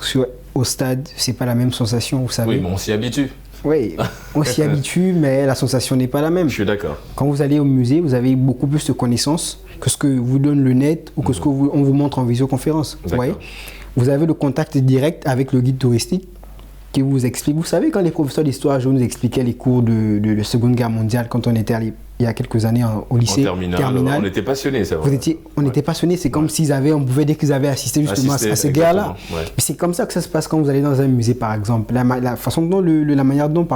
au stade, c'est pas la même sensation, vous savez. Oui, mais on s'y habitue. Oui, on s'y habitue, mais la sensation n'est pas la même. Je suis d'accord. Quand vous allez au musée, vous avez beaucoup plus de connaissances que ce que vous donne le net ou que ce qu'on vous montre en visioconférence. Vous voyez, vous avez le contact direct avec le guide touristique qui vous explique. Vous savez, quand les professeurs d'histoire nous expliquaient les cours de la Seconde Guerre mondiale, quand on était allé il y a quelques années au lycée terminal, on était passionnés, c'est vrai. On était passionnés, c'est comme on pouvait dire qu'ils avaient assisté justement à ces guerres-là. Ouais. Mais c'est comme ça que ça se passe quand vous allez dans un musée, par exemple. La manière dont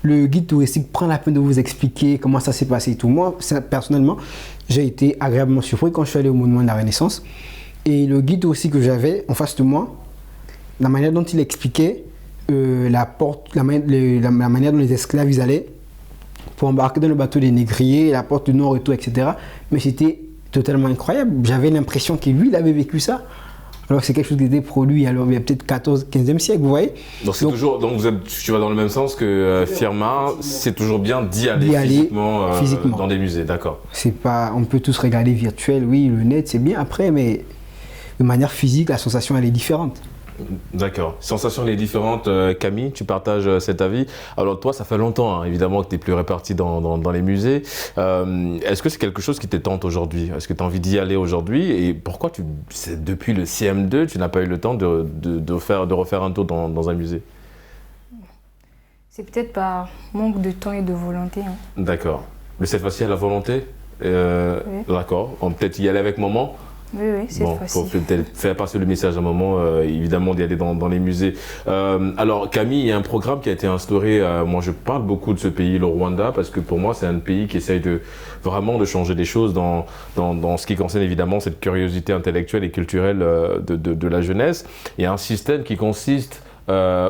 le guide touristique prend la peine de vous expliquer comment ça s'est passé et tout. Moi, personnellement, j'ai été agréablement surpris quand je suis allé au Monument de la Renaissance. Et le guide aussi que j'avais en face de moi, la manière dont il expliquait la manière dont les esclaves ils allaient pour embarquer dans le bateau des négriers, la porte du Nord et tout, etc. Mais c'était totalement incroyable. J'avais l'impression que lui, il avait vécu ça. Alors que c'est quelque chose qui était produit alors il y a peut-être 14e, 15e siècle, vous voyez. Donc tu vas dans le même sens que Firmin, c'est toujours bien d'y aller physiquement dans des musées, d'accord. On peut tous regarder virtuel, oui, le net c'est bien après, mais de manière physique, la sensation elle est différente. D'accord. Sensation est différente. Camille, tu partages cet avis. Alors toi, ça fait longtemps, hein, évidemment, que tu es plus réparti dans les musées. Est-ce que c'est quelque chose qui te tente aujourd'hui? Est-ce que tu as envie d'y aller aujourd'hui? Et pourquoi depuis le CM2, tu n'as pas eu le temps de refaire un tour dans un musée? C'est peut-être par manque de temps et de volonté. Hein. D'accord. Mais cette fois-ci, à la volonté? Oui. D'accord. On peut peut-être y aller avec maman? Oui, cette fois-ci. Il faut peut-être faire passer le message à un moment, évidemment, d'y aller dans les musées. Alors, Camille, il y a un programme qui a été instauré. Moi, je parle beaucoup de ce pays, le Rwanda, parce que pour moi, c'est un pays qui essaye vraiment de changer des choses dans ce qui concerne évidemment cette curiosité intellectuelle et culturelle de la jeunesse. Il y a un système qui consiste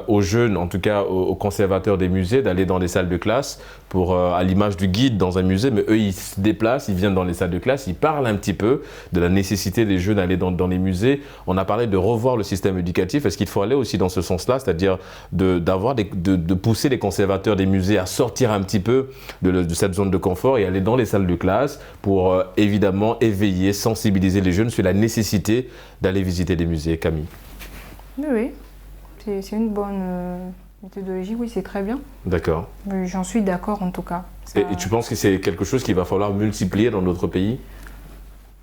aux jeunes, en tout cas aux conservateurs des musées, d'aller dans des salles de classe à l'image du guide dans un musée, mais eux ils se déplacent, ils viennent dans les salles de classe, ils parlent un petit peu de la nécessité des jeunes d'aller dans les musées. On a parlé de revoir le système éducatif. Est-ce qu'il faut aller aussi dans ce sens-là, c'est-à-dire de pousser les conservateurs des musées à sortir un petit peu de cette zone de confort et aller dans les salles de classe pour évidemment éveiller, sensibiliser les jeunes sur la nécessité d'aller visiter des musées? Camille? Oui. C'est une bonne méthodologie, oui, c'est très bien. D'accord. J'en suis d'accord en tout cas. Et tu penses que c'est quelque chose qu'il va falloir multiplier dans d'autres pays?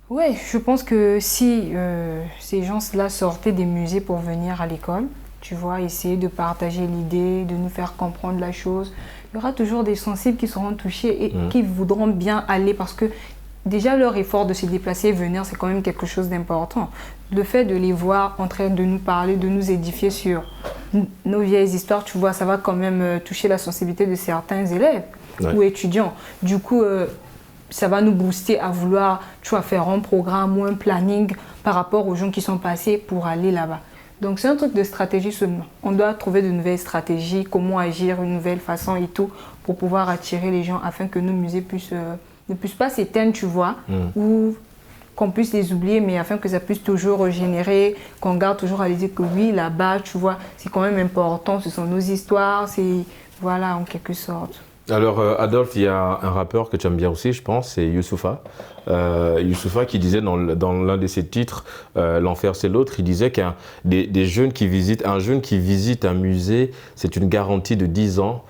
Oui, je pense que si ces gens-là sortaient des musées pour venir à l'école, tu vois, essayer de partager l'idée, de nous faire comprendre la chose, il y aura toujours des sensibles qui seront touchés et qui voudront bien aller parce que déjà leur effort de se déplacer et venir, c'est quand même quelque chose d'important. Le fait de les voir en train de nous parler, de nous édifier sur nos vieilles histoires, tu vois, ça va quand même toucher la sensibilité de certains élèves ou étudiants. Du coup, ça va nous booster à vouloir, tu vois, faire un programme ou un planning par rapport aux gens qui sont passés pour aller là-bas. Donc c'est un truc de stratégie seulement. On doit trouver de nouvelles stratégies, comment agir, une nouvelle façon et tout, pour pouvoir attirer les gens afin que nos musées ne puissent pas s'éteindre, tu vois, ou qu'on puisse les oublier, mais afin que ça puisse toujours régénérer, qu'on garde toujours à l'idée que oui, là-bas, tu vois, c'est quand même important, ce sont nos histoires, c'est, voilà, en quelque sorte. Alors, Adolphe, il y a un rappeur que tu aimes bien aussi, je pense, c'est Youssoupha. Youssoupha qui disait dans l'un de ses titres, L'enfer c'est l'autre, il disait qu'un jeune qui visite un musée, c'est une garantie de 10 ans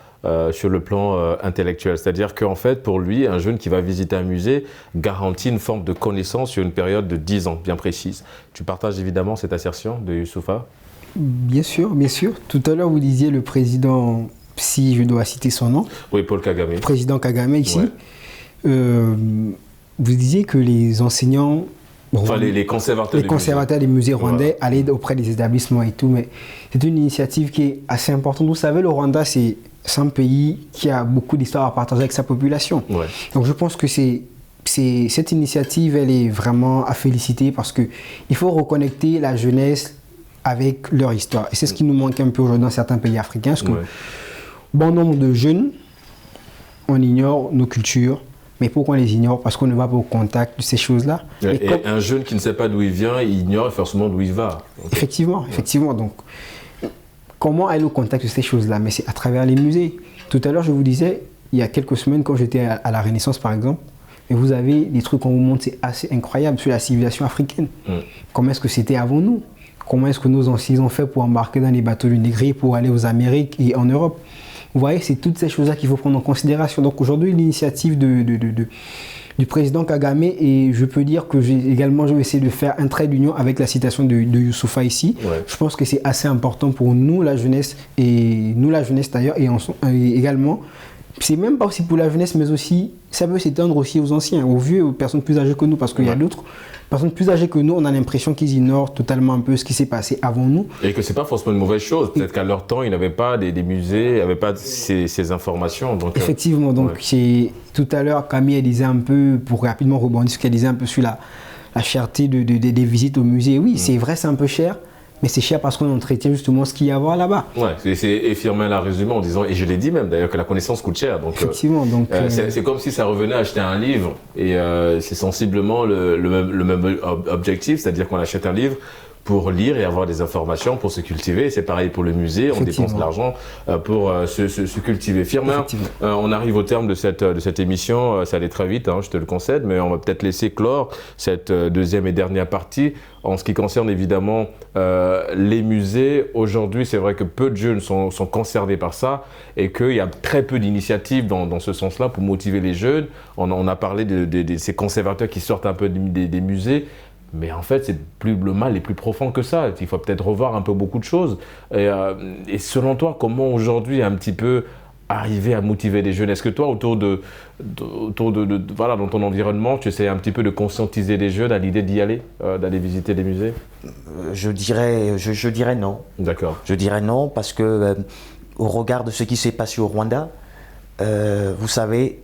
sur le plan intellectuel. C'est-à-dire qu'en fait, pour lui, un jeune qui va visiter un musée garantit une forme de connaissance sur une période de 10 ans bien précise. Tu partages évidemment cette assertion de Youssoupha? Bien sûr, bien sûr. Tout à l'heure, vous disiez le président, si je dois citer son nom. Oui, Paul Kagame. Le président Kagame ici. Ouais. Vous disiez que les enseignants... Enfin, les conservateurs des musées rwandais allaient auprès des établissements et tout, mais c'est une initiative qui est assez importante. Vous savez, le Rwanda, c'est un pays qui a beaucoup d'histoires à partager avec sa population. Ouais. Donc je pense que cette initiative, elle est vraiment à féliciter parce qu'il faut reconnecter la jeunesse avec leur histoire. Et c'est ce qui nous manque un peu aujourd'hui dans certains pays africains, parce que bon nombre de jeunes, on ignore nos cultures. Mais pourquoi on les ignore? Parce qu'on ne va pas au contact de ces choses-là. Et un jeune qui ne sait pas d'où il vient, il ignore forcément d'où il va. Okay. Effectivement. Donc, comment aller au contact de ces choses-là? Mais c'est à travers les musées. Tout à l'heure, je vous disais, il y a quelques semaines, quand j'étais à la Renaissance, par exemple, et vous avez des trucs qu'on vous montre, c'est assez incroyable sur la civilisation africaine. Comment est-ce que c'était avant nous? Comment est-ce que nos anciens ont fait pour embarquer dans les bateaux de négriers pour aller aux Amériques et en Europe? Vous voyez, c'est toutes ces choses-là qu'il faut prendre en considération. Donc aujourd'hui, l'initiative du président Kagame, et je peux dire que je vais essayer de faire un trait d'union avec la citation de Youssoupha ici. Ouais. Je pense que c'est assez important pour nous, la jeunesse, et nous, la jeunesse d'ailleurs, et également, c'est même pas aussi pour la jeunesse, mais aussi, ça peut s'étendre aussi aux anciens, aux vieux, aux personnes plus âgées que nous, parce qu'il y a d'autres personnes plus âgées que nous, on a l'impression qu'ils ignorent totalement un peu ce qui s'est passé avant nous. Et que c'est pas forcément une mauvaise chose. Peut-être qu'à leur temps, ils n'avaient pas des musées, ils n'avaient pas ces informations. Donc, effectivement. Donc, tout à l'heure, Camille disait un peu, pour rapidement rebondir, ce qu'elle disait un peu sur la cherté des visites au musée. Oui, c'est vrai, c'est un peu cher. Mais c'est cher parce qu'on entretient justement ce qu'il y a à voir là-bas. Ouais, et Firmin l'a résumé en disant, et je l'ai dit même d'ailleurs, que la connaissance coûte cher. Donc, effectivement. C'est comme si ça revenait à acheter un livre, et c'est sensiblement le même objectif, c'est-à-dire qu'on achète un livre pour lire et avoir des informations, pour se cultiver. C'est pareil pour le musée, on dépense de l'argent pour se cultiver. Firmin, on arrive au terme de cette émission, ça allait très vite, hein, je te le concède, mais on va peut-être laisser clore cette deuxième et dernière partie. En ce qui concerne évidemment les musées, aujourd'hui c'est vrai que peu de jeunes sont concernés par ça et qu'il y a très peu d'initiatives dans ce sens-là pour motiver les jeunes. On a parlé de ces conservateurs qui sortent un peu des musées. Mais en fait, le mal est plus profond que ça. Il faut peut-être revoir un peu beaucoup de choses. Et selon toi, comment aujourd'hui un petit peu arriver à motiver les jeunes? Est-ce que toi, autour de voilà, dans ton environnement, tu essaies un petit peu de conscientiser les jeunes à l'idée d'y aller, d'aller visiter les musées? Je dirais non. D'accord. Je dirais non parce que au regard de ce qui s'est passé au Rwanda, vous savez,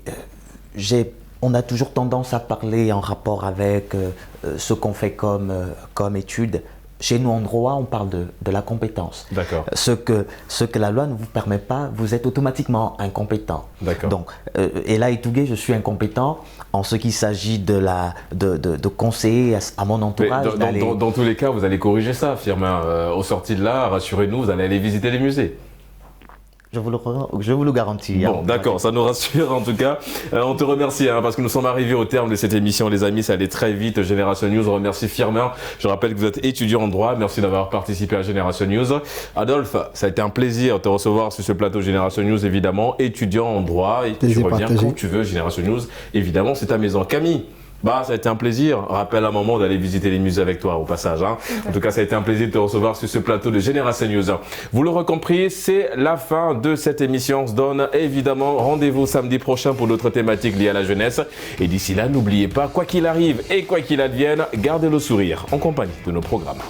on a toujours tendance à parler en rapport avec ce qu'on fait comme étude. Chez nous en droit, on parle de la compétence. D'accord. Ce que la loi ne vous permet pas, vous êtes automatiquement incompétent. D'accord. Donc, et là, Etougué, je suis incompétent en ce qui s'agit de conseiller à mon entourage. Dans tous les cas, vous allez corriger ça, Firmin. Au sorti de là, rassurez-nous, vous allez aller visiter les musées. Je vous le garantis. Bon, d'accord, ça nous rassure en tout cas. On te remercie parce que nous sommes arrivés au terme de cette émission, les amis. Ça allait très vite. Génération News, on remercie Firmin. Je rappelle que vous êtes étudiant en droit. Merci d'avoir participé à Génération News. Adolphe, ça a été un plaisir de te recevoir sur ce plateau Génération News, évidemment. Étudiant en droit. Et tu reviens quand tu veux, Génération News. Évidemment, c'est ta maison. Camille, ça a été un plaisir. Rappelle un moment d'aller visiter les musées avec toi au passage. En tout cas, ça a été un plaisir de te recevoir sur ce plateau de Génération News. Vous l'aurez compris, c'est la fin de cette émission. On se donne évidemment rendez-vous samedi prochain pour d'autres thématiques liées à la jeunesse. Et d'ici là, n'oubliez pas, quoi qu'il arrive et quoi qu'il advienne, gardez le sourire en compagnie de nos programmes.